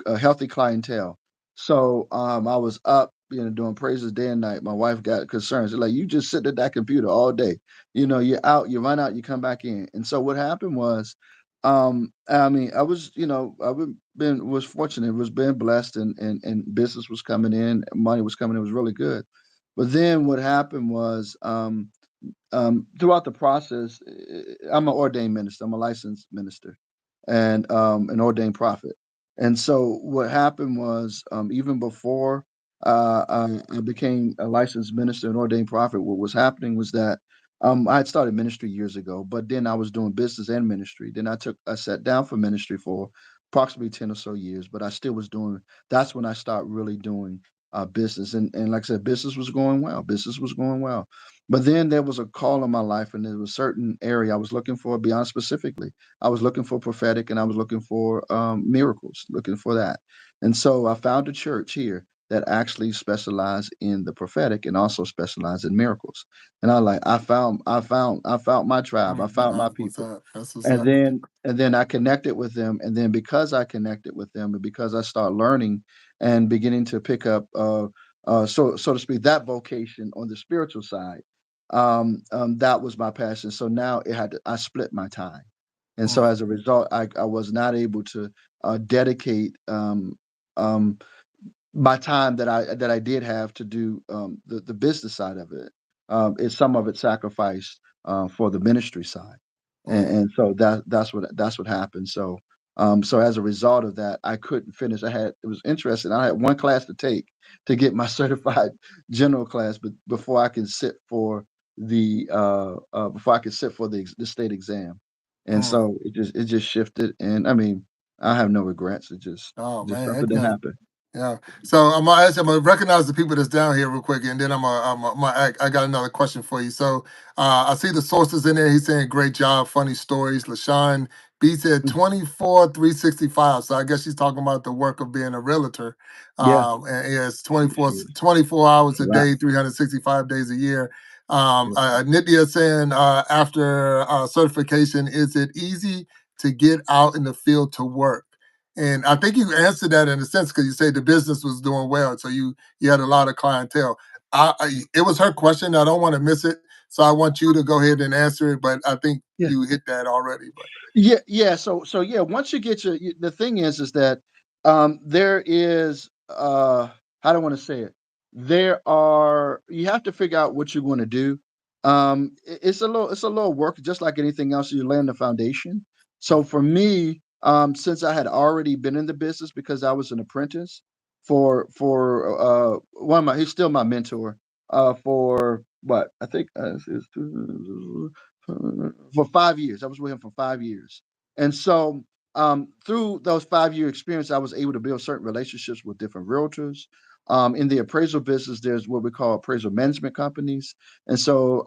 a healthy clientele, so I was up doing praises day and night. My wife got concerns. Like you just sit at that computer all day, you're out, you run out, you come back in. And so what happened was, I mean, I was, I was fortunate, was being blessed, and business was coming in, money was coming in, it was really good. But then what happened was, throughout the process, I'm an ordained minister. I'm a licensed minister, and an ordained prophet. And so what happened was, even before I became a licensed minister and ordained prophet, what was happening was that I had started ministry years ago, but then I was doing business and ministry. Then I sat down for ministry for approximately 10 or so years, but I still was doing. That's when I started really doing business, and like I said, business was going well. Business was going well. But then there was a call in my life, and there was a certain area I was looking for. Beyond specifically, I was looking for prophetic, and I was looking for miracles, looking for that. And so I found a church here. that actually specialize in the prophetic and also specialize in miracles. And I found my tribe. I found my That's what's people. up. That's what's And up. then I connected with them, and then because I connected with them, and because I started learning and beginning to pick up, so to speak, that vocation on the spiritual side, that was my passion. So now I split my time, and so Mm, as a result, I was not able to dedicate um, my time that I did have to do the business side of it. Is some of it sacrificed for the ministry side, and, mm, and so that's what happened. So as a result of that, I couldn't finish. It was interesting. I had one class to take to get my certified general class, but before I could sit for the state exam, and mm. so it just shifted. And I mean, I have no regrets. Oh Just man, something ain't that that happened. yeah. So I'm gonna recognize the people that's down here real quick, and then I got another question for you. So I see the sources in there. He's saying great job, funny stories. LaShawn B said 24 365. So I guess she's talking about the work of being a realtor. Yeah, And yeah, it's she is. 24 hours a Right. day, 365 days a year. Yes. Nithya saying after certification, is it easy to get out in the field to work? And I think you answered that in a sense because you said the business was doing well, so you had a lot of clientele. It was her question. I don't want to miss it, so I want you to go ahead and answer it. But I think Yeah. you hit that already. But Yeah, yeah. So yeah, once you get the thing is that there is how do I want to say it? You have to figure out what you're going to do. It's a little work, just like anything else. You lay in the foundation. So for me, since I had already been in the business because I was an apprentice for one of my he's still my mentor for what I think for 5 years. I was with him for 5 years. And so through those 5 year experience, I was able to build certain relationships with different realtors. In the appraisal business, there's what we call appraisal management companies. And so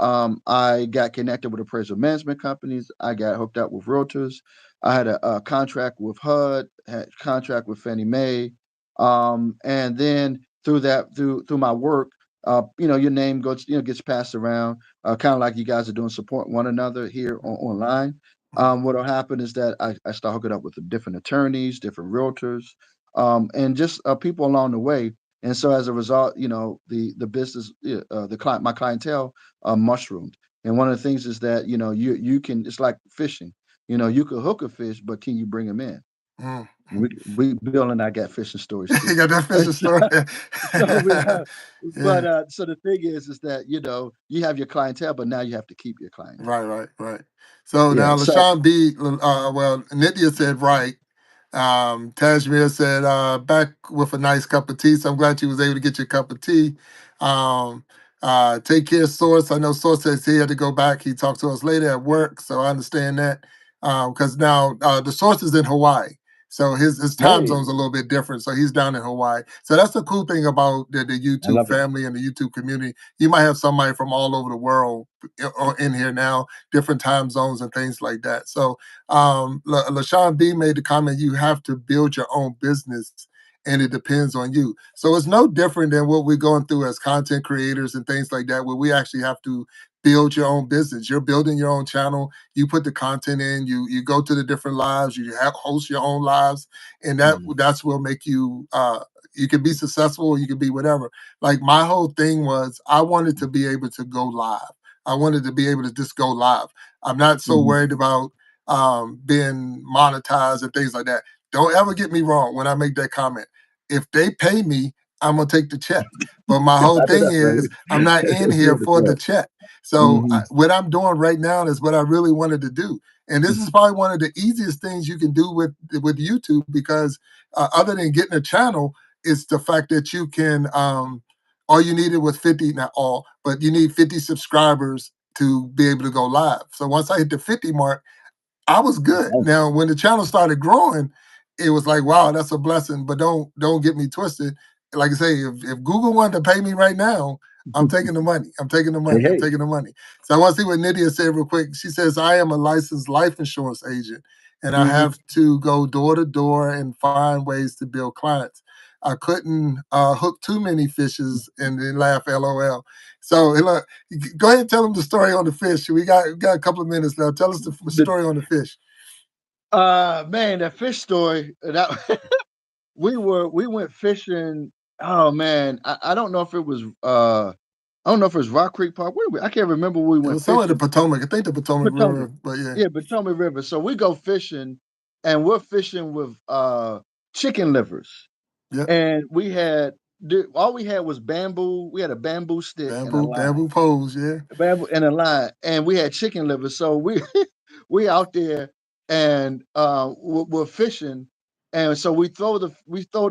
I got connected with appraisal management companies. I got hooked up with realtors. I had a contract with HUD, had a contract with Fannie Mae. And then through my work, your name gets passed around, kind of like you guys are doing, support one another here online. mhm, What'll happen is that I start hooking up with the different attorneys, different realtors, and just people along the way. And so as a result, the business, my clientele mushroomed. And one of the things is that you can, it's like fishing. You could hook a fish, but can you bring them in? mm. We Bill and I got fishing stories too. You got that fishing So, story. so we have, but Yeah. so the thing is that you have your clientele, but now you have to keep your clientele. Right, right, right. So Yeah. now So LaShawn B, well, Nithya said right. Tajmir said, back with a nice cup of tea. So I'm glad you was able to get your cup of tea. Um, take care, Source. I know Source says he had to go back. He talked to us later at work, so I understand that. Because now the Source is in Hawaii. So his time hey, zone's a little bit different. So he's down in Hawaii. So that's the cool thing about the I YouTube love it. family and the YouTube community. You might have somebody from all over the world in here now, different time zones and things like that. So LaShawn B made the comment, you have to build your own business and it depends on you. So it's no different than what we're going through as content creators and things like that, where we actually have to build your own business. You're building your own channel. You put the content in. You go to the different lives. You have host your own lives, and Mhm, that's will make you. You can be successful, or you can be whatever. Like my whole thing was, I wanted to be able to go live. I wanted to be able to just go live. I'm not so mhm. worried about being monetized and things like that. Don't ever get me wrong when I make that comment. If they pay me, I'm gonna take the check. But my whole I know thing that's is, I'm right. not in here Feel the for the threat. check. So Mhm, what I'm doing right now is what I really wanted to do, and this is probably one of the easiest things you can do with YouTube because other than getting a channel, it's the fact that you can. All you needed was 50, not all, but you need 50 subscribers to be able to go live. So once I hit the 50 mark, I was good. mhm. Now, when the channel started growing, it was like, wow, that's a blessing. But don't get me twisted. Like I say, if Google wanted to pay me right now, I'm taking the money. I'm taking the Hey, money. I'm hey. taking the money. So I want to see what Nydia said real quick. She says, I am a licensed life insurance agent, and I Mhm, have to go door to door and find ways to build clients. I couldn't hook too many fishes and then laugh LOL. So hey, look, go ahead and tell them the story on the fish. We got a couple of minutes now. Tell us the The story on the fish. man, that fish story that we went fishing. Oh man, I don't know if it was I don't know if it was Rock Creek Park. I can't remember where we It went was somewhere the fishing. Potomac. I think the Potomac Potomac. River, but yeah. Yeah, Potomac River. So we go fishing and we're fishing with chicken livers. Yep. And all we had was bamboo. We had a bamboo stick and a line. Bamboo poles, yeah. Bamboo and a line, and we had chicken livers. So we we out there and we're fishing, and so we throw the throw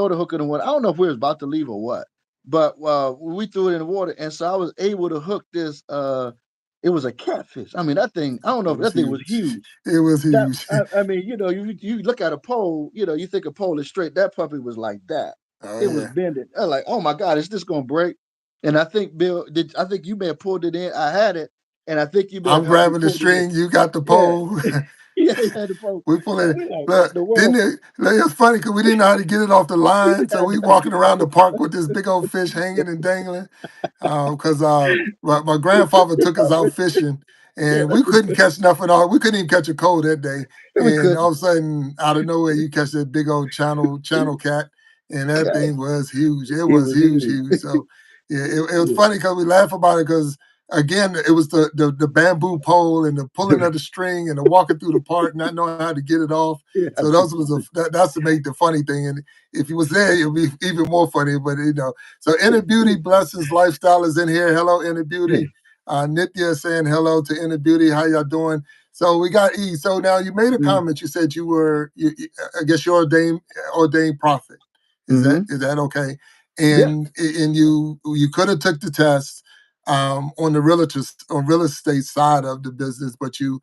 the hook in the water. I don't know if we was about to leave or what, but we threw it in the water, and so I was able to hook this. It was a catfish. I mean that thing. I don't know It if was that thing was huge. huge. It was That huge. I mean, you look at a pole, you think a pole is straight. That puppy was like that. Oh It was yeah. bending. I was like, oh my God, is this gonna break? And I think Bill did. I think you may have pulled it in. I had it, and I think you may have I'm helped me grabbing the pull it in. string, you got the Yeah, pole. yeah, he had the pole. We pull And it. we like, what Look, the didn't world? it? Like, it's funny because we didn't know how to get it off the We line, didn't so have we how to walking get it around off the park with this big old fish hanging and dangling. Because my grandfather took us out fishing, Yeah, and we couldn't catch nothing. We couldn't even catch a cold that day. we And all couldn't. of a sudden, out of nowhere, you catch that big old channel cat, and that God, thing was huge. It it was was huge, huge. huge. So yeah, it was Yeah, funny because we laugh about it because again, it was the bamboo pole and the pulling of the string and the walking through the park, not knowing how to get it off. yeah, So those was that's to make the funny thing. And if you was there, it'd be even more funny. But so Inner Beauty Blessings Lifestyle is in here. Hello, Inner yeah. Beauty. Nithya is saying hello to Inner Beauty. How y'all doing? So we got E. So now you made a comment. You said I guess you're ordained prophet. Is that Mm-hmm. is that okay? Yeah. And you could have took the test on the real estate side of the business, but you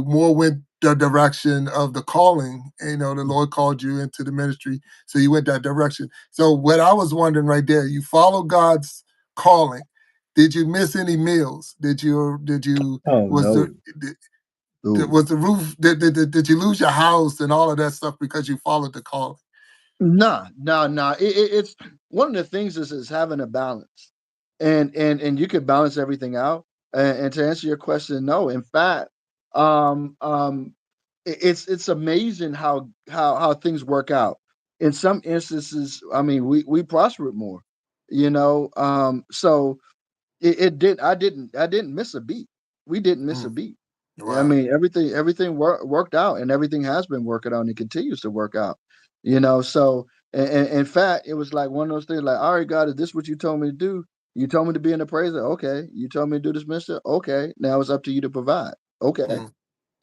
more went the direction of the calling. The Lord called you into the ministry, so you went that direction. So what I was wondering right there, you follow God's calling. Did you miss any meals? Did you Oh was the no. No. was the roof did you lose your house and all of that stuff because you followed the calling? Nah, nah, nah. It's one of the things is having a balance, and you can balance everything out. And to answer your question, no. In fact, it's amazing how things work out. In some instances, I mean, we prospered more, So it did. I didn't miss a beat. We didn't miss a Mm, beat. I wow. mean, everything worked out, and everything has been working out, and it continues to work out. So and in fact, it was like one of those things. Like, all right, God, is this what you told me to do? You told me to be in the praiser. Okay. You told me to do this ministry. Okay. Now it's up to you to provide. Okay. Mm,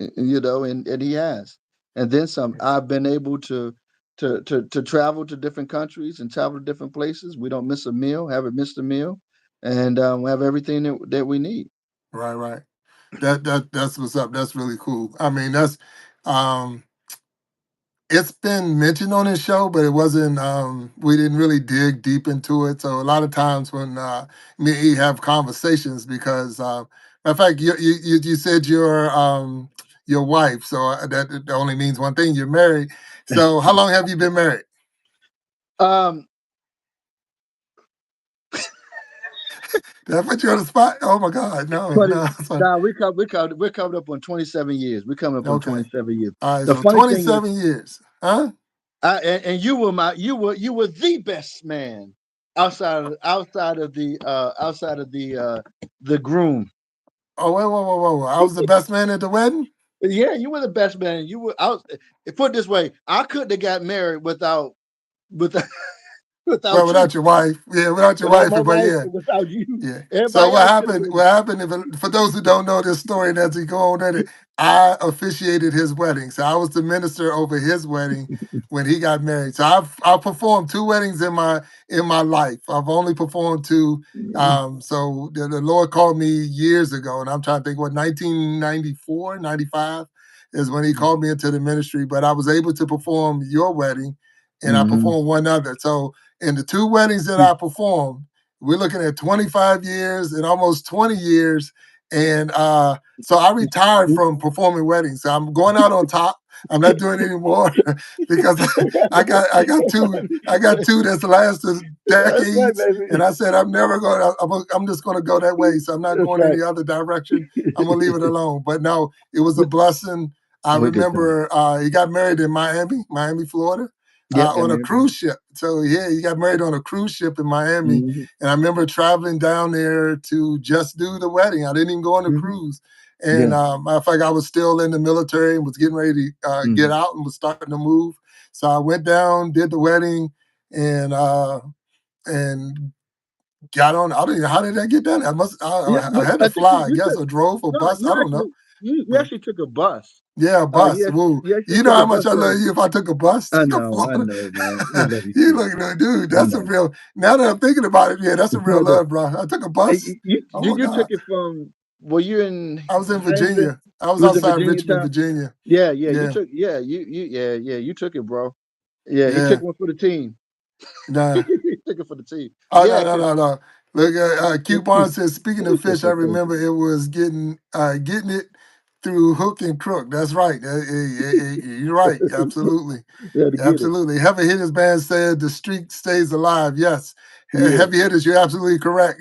And He has, and then some. I've been able to travel to different countries and travel to different places. We don't miss a meal. Haven't missed a meal, and we have everything that we need. right, right. That's what's up. That's really cool. I mean, that's um it's been mentioned on this show, but it wasn't. We didn't really dig deep into it. So a lot of times when me and E have conversations, because matter of fact, you said your wife, so that only means one thing: you're married. So how long have you been married? Um, Did I put you on the spot? Oh my God, no, 20, no. nah, we're coming up on 27 years. We're coming up on Okay, 27 years. all right. The So funny thing is, 27 years, huh? and you were the best man outside of the groom. Oh, wait, whoa, whoa, whoa, whoa! I was the best man at the wedding. Yeah, you were the best man. You were out. Put it this way, I couldn't have got married without Well, without you, without your wife, yeah, without your without wife, my but wife, yeah. and without you. Yeah. So Everybody what else could have happened? been. What happened? For those who don't know this story, and as we go on at it, I officiated his wedding. So I was the minister over his wedding when he got married. So I've performed two weddings in my life. I've only performed two. So the Lord called me years ago, and I'm trying to think what 1994, 95 is when He called me into the ministry. But I was able to perform your wedding, and I Mhm. performed one other. So in the two weddings that I performed. We're looking at 25 years and almost 20 years. And so I retired from performing weddings. So I'm going out on top. I'm not doing it anymore because I got two that's lasted That's right, decades, and baby. I said I'm never going. I'm just going to go that way. So I'm not That's going right. any other direction. I'm gonna leave it alone. But no, it was a blessing. I We did that. remember he got married in Miami, Florida, Yep, got on a married. cruise ship. So yeah, he got married on a cruise ship in Miami, Mhm, and I remember traveling down there to just do the wedding. I didn't even go on the mhm. cruise. And Yeah. matter of fact, I was still in the military and was getting ready to get Mhm, out and was starting to move. So I went down, did the wedding, and and got on. I don't even know how did I get down. yeah, I but had to I think fly, I you guess, took or drove or no, bus. I don't know. you But actually took a bus. yeah, bus. Woo. You actually You know took a how bus much I love down. you if I took a bus to I Florida. know, man. We love you You too. look like, dude, I that's a know. real now that I'm thinking about it, yeah, that's a real No, but love, bro. I took a hey, bus. Oh my you God. took it from were you in I was in Janesville? Virginia. I was You was in outside Virginia Richmond, time? Virginia. Yeah, yeah, you Yeah, took yeah, yeah, you took it, bro. Yeah, he took yeah. one for the team. Nah. He took it for the team. Oh Yeah, no, no, 'cause no, no. Look, Q Barnes says, speaking of that's fish, I so crazy. remember it was getting it through hook and crook. That's right. You're right. Absolutely. Yeah, to get it. Absolutely. Heavy Hitters Band said the streak stays alive. Yes. Yeah. Heavy hitters, you're absolutely correct.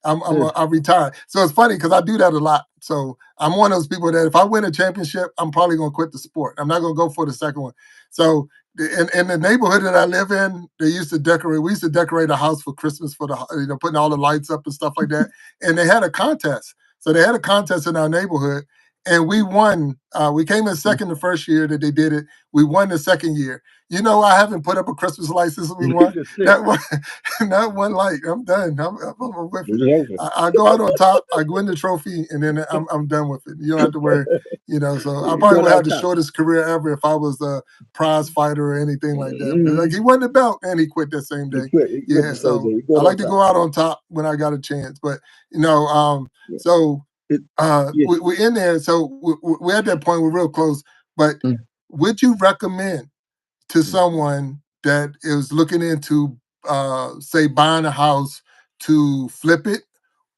I'm retired. So it's funny because I do that a lot. So I'm one of those people that if I win a championship, I'm probably gonna quit the sport. I'm not gonna go for the second one. So in the neighborhood that I live in, they used to decorate. We used to decorate a house for Christmas for putting all the lights up and stuff like that. And they had a contest. So they had a contest in our neighborhood, and we won. We came in second the first year that they did it. We won the second year. You know, I haven't put up a Christmas light since we You won. just sick. Not one, not one light. I'm done. I'm with it. It's over. I go out on top. I win the trophy, and then I'm done with it. You don't have to worry. So I You probably going would out have the top. shortest career ever if I was prize fighter or anything like that. But like Mhm. he won the belt and he quit that same day. He quit Yeah, the same day. so You I going like out to top. go out on top when I got a chance. But you know, Yeah. so It, yeah. we're in there. So we're at that point. We're real close. But Mm, would you recommend to mm. someone that is looking into, say, buying a house to flip it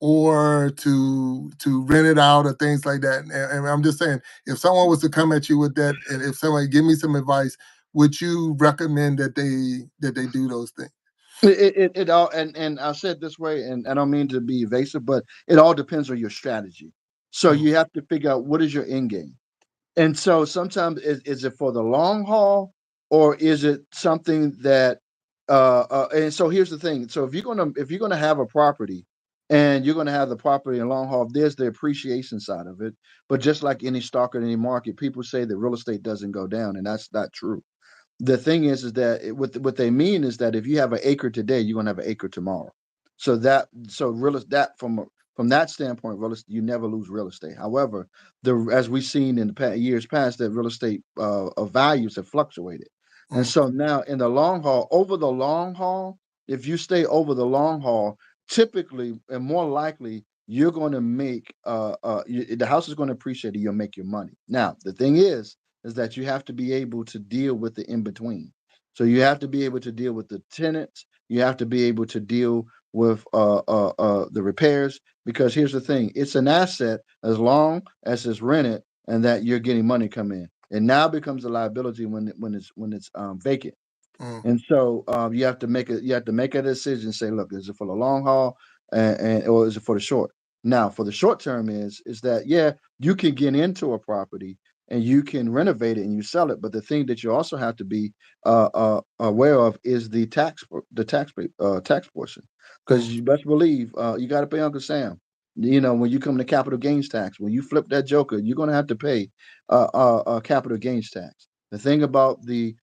or to rent it out or things like that? And I'm just saying, if someone was to come at you with that, and if somebody give me some advice, would you recommend that they do those things? It all and I'll say it this way, and I don't mean to be evasive, but it all depends on your strategy. So Mm, you have to figure out what is your end game. And so sometimes is it for the long haul or is it something that and so here's the thing. So if you're gonna have a property and you're gonna have the property in long haul, there's the appreciation side of it. But just like any stock or any market, people say that real estate doesn't go down, and that's not true. The thing is that what they mean is that if you have an acre today, you're gonna have an acre tomorrow. So real that from that standpoint, real estate, you never lose real estate. However, the as we've seen in the years past, that real estate values have fluctuated, and mm, so now in the long haul, over the long haul, if you stay over the long haul, typically and more likely you're going to make the house is going to appreciate it. You'll make your money. Now the thing is that you have to be able to deal with the in between. So you have to be able to deal with the tenants. You have to be able to deal with the repairs because here's the thing: it's an asset as long as it's rented and that you're getting money come in. It now becomes a liability when it's vacant. mm, And so you have to make a decision. Say, look, is it for the long haul, and or is it for the short? Now, for the short term, is that yeah, you can get into a property and you can renovate it and you sell it, but the thing that you also have to be aware of is tax portion, mm, because you best believe you got to pay Uncle Sam. You know, when you come to capital gains tax, when you flip that joker, you're going to have to pay capital gains tax. The thing about the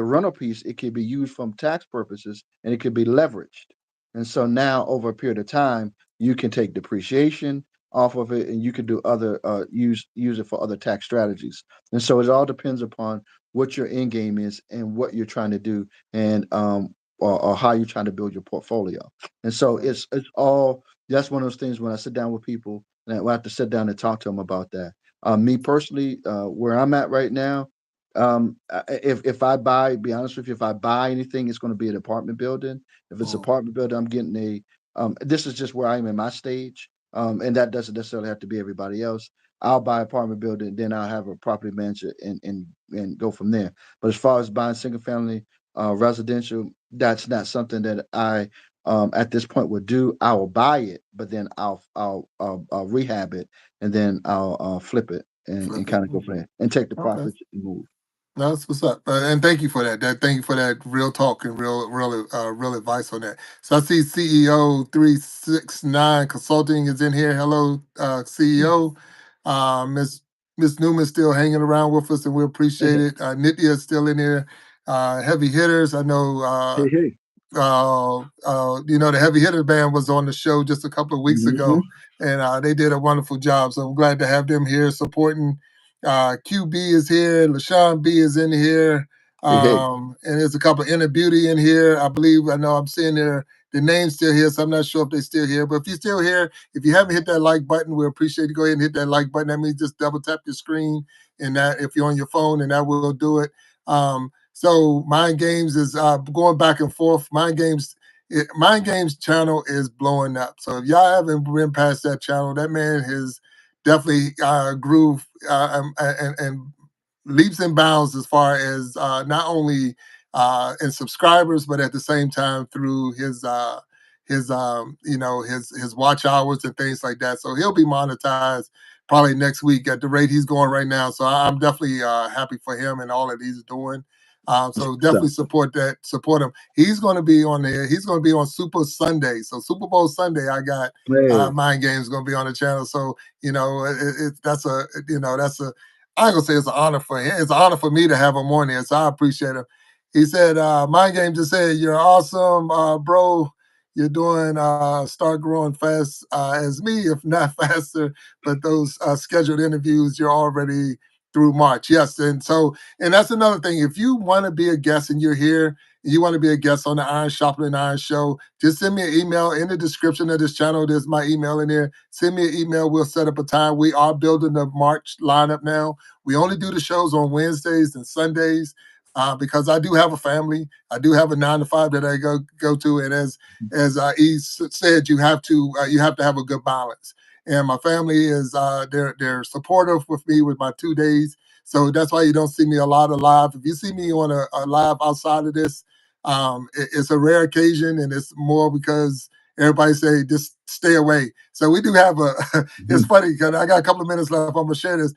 rental piece, it could be used from tax purposes and it could be leveraged. And so now over a period of time, you can take depreciation off of it and you can do other use it for other tax strategies. And so it all depends upon what your end game is and what you're trying to do and or how you're trying to build your portfolio. And so mm, it's all that's one of those things when I sit down with people and I have to sit down and talk to them about that. Me personally, where I'm at right now, if I buy, be honest with you, if I buy anything, it's going to be an apartment building. If it's an mm, apartment building, I'm getting a. This is just where I am in my stage, and that doesn't necessarily have to be everybody else. I'll buy apartment building, then I'll have a property manager and go from there. But as far as buying single family residential, that's not something that I at this point would do. I will buy it, but then I'll rehab it and then I'll flip it and Flip it. kind of go from there and take the Okay. profits and move. No, that's what's up, and thank you for that. Thank you for that real talk and real advice on that. So I see CEO 369 Consulting is in here. Hello, CEO. Miss Newman still hanging around with us, and we appreciate it. Nitya is still in here. Heavy hitters. I know. Hey, hey. The Heavy Hitter Band was on the show just a couple of weeks Hmm. ago, and they did a wonderful job. So I'm glad to have them here supporting. QB is here, LaShawn B is in here, Hey, hey. and there's a couple of Inner Beauty in here. I believe I know I'm seeing the names still here, so I'm not sure if they're still here. But if you're still here, if you haven't hit that like button, we appreciate you. Go ahead and hit that like button. That means just double tap your screen, and that if you're on your phone, and that will do it. So Mind Games is going back and forth. Mind Games channel is blowing up. So if y'all haven't been past that channel, that man has definitely grew and leaps and bounds as far as not only in subscribers, but at the same time through his watch hours and things like that. So he'll be monetized probably next week at the rate he's going right now. So I'm definitely happy for him and all that he's doing. So So, definitely support him. He's going to be on there. He's going to be on Super Sunday. So Super Bowl Sunday, I got hey. Mind Games going to be on the channel. So that's a I ain't gonna say it's an honor for him. It's an honor for me to have him on there. So I appreciate him. He said, Mind Game just said, "You're awesome, bro. You're doing start growing fast as me, if not faster. But those scheduled interviews, you're already through March. Yes, and that's another thing. If you want to be a guest and you're here, and you want to be a guest on the Iron Sharpening Iron show, just send me an email in the description of this channel. There's my email in there. Send me an email. We'll set up a time. We are building the March lineup now. We only do the shows on Wednesdays and Sundays because I do have a family. I do have a 9 to 5 that I go to, and as he said, you have to have a good balance. And my family is they're supportive with me with my 2 days. So that's why you don't see me a lot of live. If you see me on a live outside of this, it's a rare occasion, and it's more because everybody say just stay away. So we do have a. It's funny because I got a couple of minutes left. I'm gonna share this.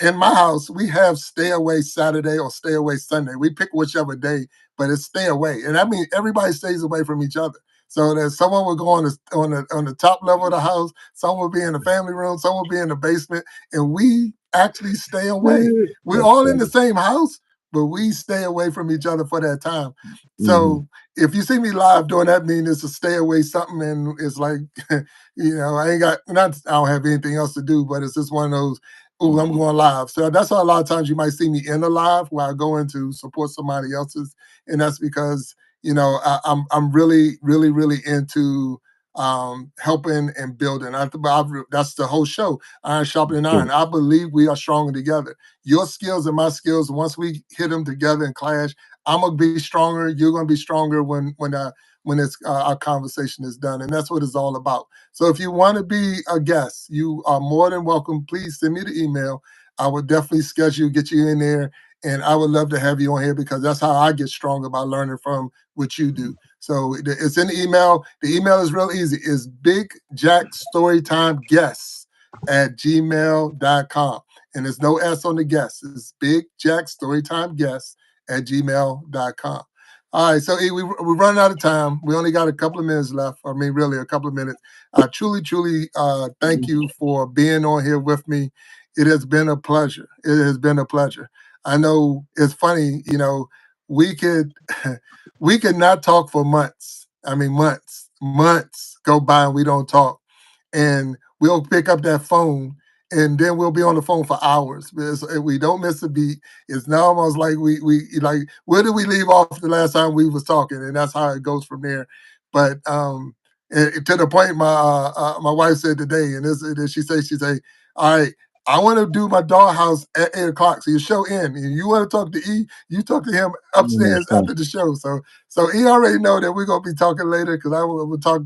In my house, we have stay away Saturday or stay away Sunday. We pick whichever day, but it's stay away, and I mean everybody stays away from each other. So that someone will go on the top level of the house, someone will be in the family room, someone will be in the basement, and we actually stay away. We're That's all in the funny. same house, but we stay away from each other for that time. Hmm. So if you see me live doing that, mean it's a stay away something, and it's like, I ain't got not I don't have anything else to do, but it's just one of those. Oh, I'm going live. So that's why a lot of times you might see me in a live where I go in to support somebody else's, and that's because I'm really into helping and building. That's the whole show, Iron Sharpening Iron. I believe we are stronger together. Your skills and my skills, once we hit them together and clash, I'm gonna be stronger. You're gonna be stronger when it's our conversation is done, and that's what it's all about. So if you want to be a guest, you are more than welcome. Please send me the email. I would definitely schedule, get you in there, and I would love to have you on here because that's how I get stronger by learning from what you do. So it's in the email. The email is real easy. It's Big Jack Storytime Guests at gmail.com. And there's no S on the guest. It's Big Jack Storytime Guests at gmail.com. All right, so we're running out of time. We only got a couple of minutes left. I mean, really, a couple of minutes. I truly thank you for being on here with me. It has been a pleasure. It has been a pleasure. I know it's funny, we could we could not talk for months. I mean, months go by and we don't talk, and we'll pick up that phone and then we'll be on the phone for hours. We don't miss a beat. It's now almost like we like where did we leave off the last time we was talking, and that's how it goes from there. But to the point my wife said today, and she say, all right. I want to do my dollhouse at 8 o'clock. So you show in, and you want to talk to E, you talk to him upstairs after the show. So he already know that we're gonna be talking later because I will talk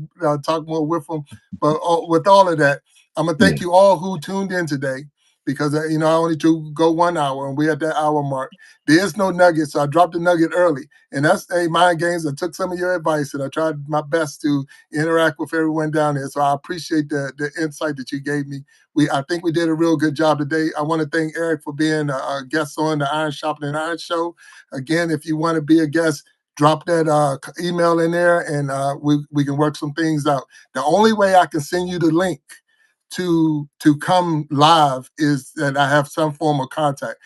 more with him. But with all of that, I'm gonna Yeah. thank you all who tuned in today. because I only to go 1 hour and we're at that hour mark. There is no nugget, so I dropped the nugget early. And that's mind games. I took some of your advice and I tried my best to interact with everyone down there. So I appreciate the insight that you gave me. I think we did a real good job today. I want to thank Eric for being a guest on the Iron Shopping and Iron Show. Again, if you want to be a guest, drop that email in there and we can work some things out. The only way I can send you the link to come live is that I have some form of contact.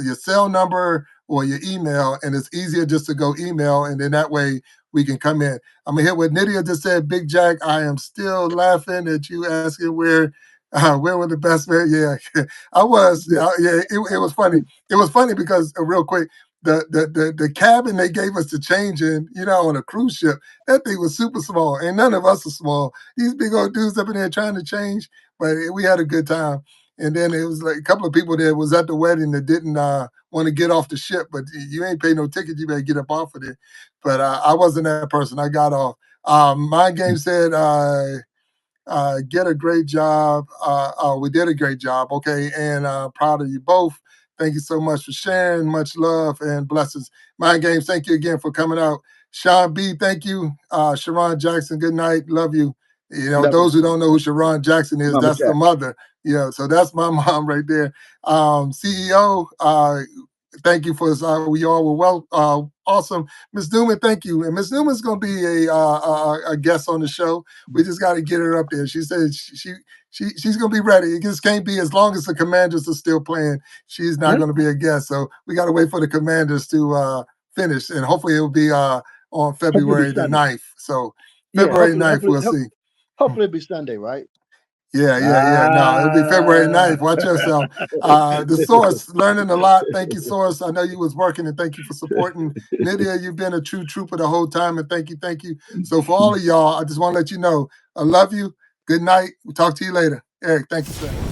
Your cell number or your email, and it's easier just to go email, and then that way we can come in. I'm gonna hit what Nydia just said. Big Jack, I am still laughing at you asking where were the best man? Yeah, I was. Yeah, it was funny. It was funny because real quick, the cabin they gave us to change in, on a cruise ship, that thing was super small, and none of us are small. These big old dudes up in there trying to change, but we had a good time. And then it was like a couple of people that was at the wedding that didn't want to get off the ship, but you ain't pay no ticket, you better get up off of there. But I wasn't that person. I got off. My game said, get a great job. We did a great job. Okay. And proud of you both. Thank you so much for sharing. Much love and blessings. Mind Games, thank you again for coming out. Sean B, thank you. Sharon Jackson, good night. Love you. Love you, Those who don't know who Sharon Jackson is, Mama that's the Jack. mother. So that's my mom right there. CEO, thank you for we all were awesome. Miss Newman, thank you. And Miss Newman's going to be a guest on the show. We just got to get her up there. She said she's going to be ready. It just can't be as long as the Commanders are still playing. She's not going to be a guest. So we got to wait for the Commanders to finish, and hopefully it'll be on Hopefully February it'll be the Sunday. 9th. So Yeah, February 9th, we'll see. hopefully it'll be Sunday, right? Yeah. No, it'll be February Ah. 9th. Watch yourself. The source, learning a lot. Thank you, source. I know you was working, and thank you for supporting. Nydia, you've been a true trooper the whole time, and thank you, thank you. So for all of y'all, I just want to let you know, I love you. Good night. We'll talk to you later. Eric, thank you, sir.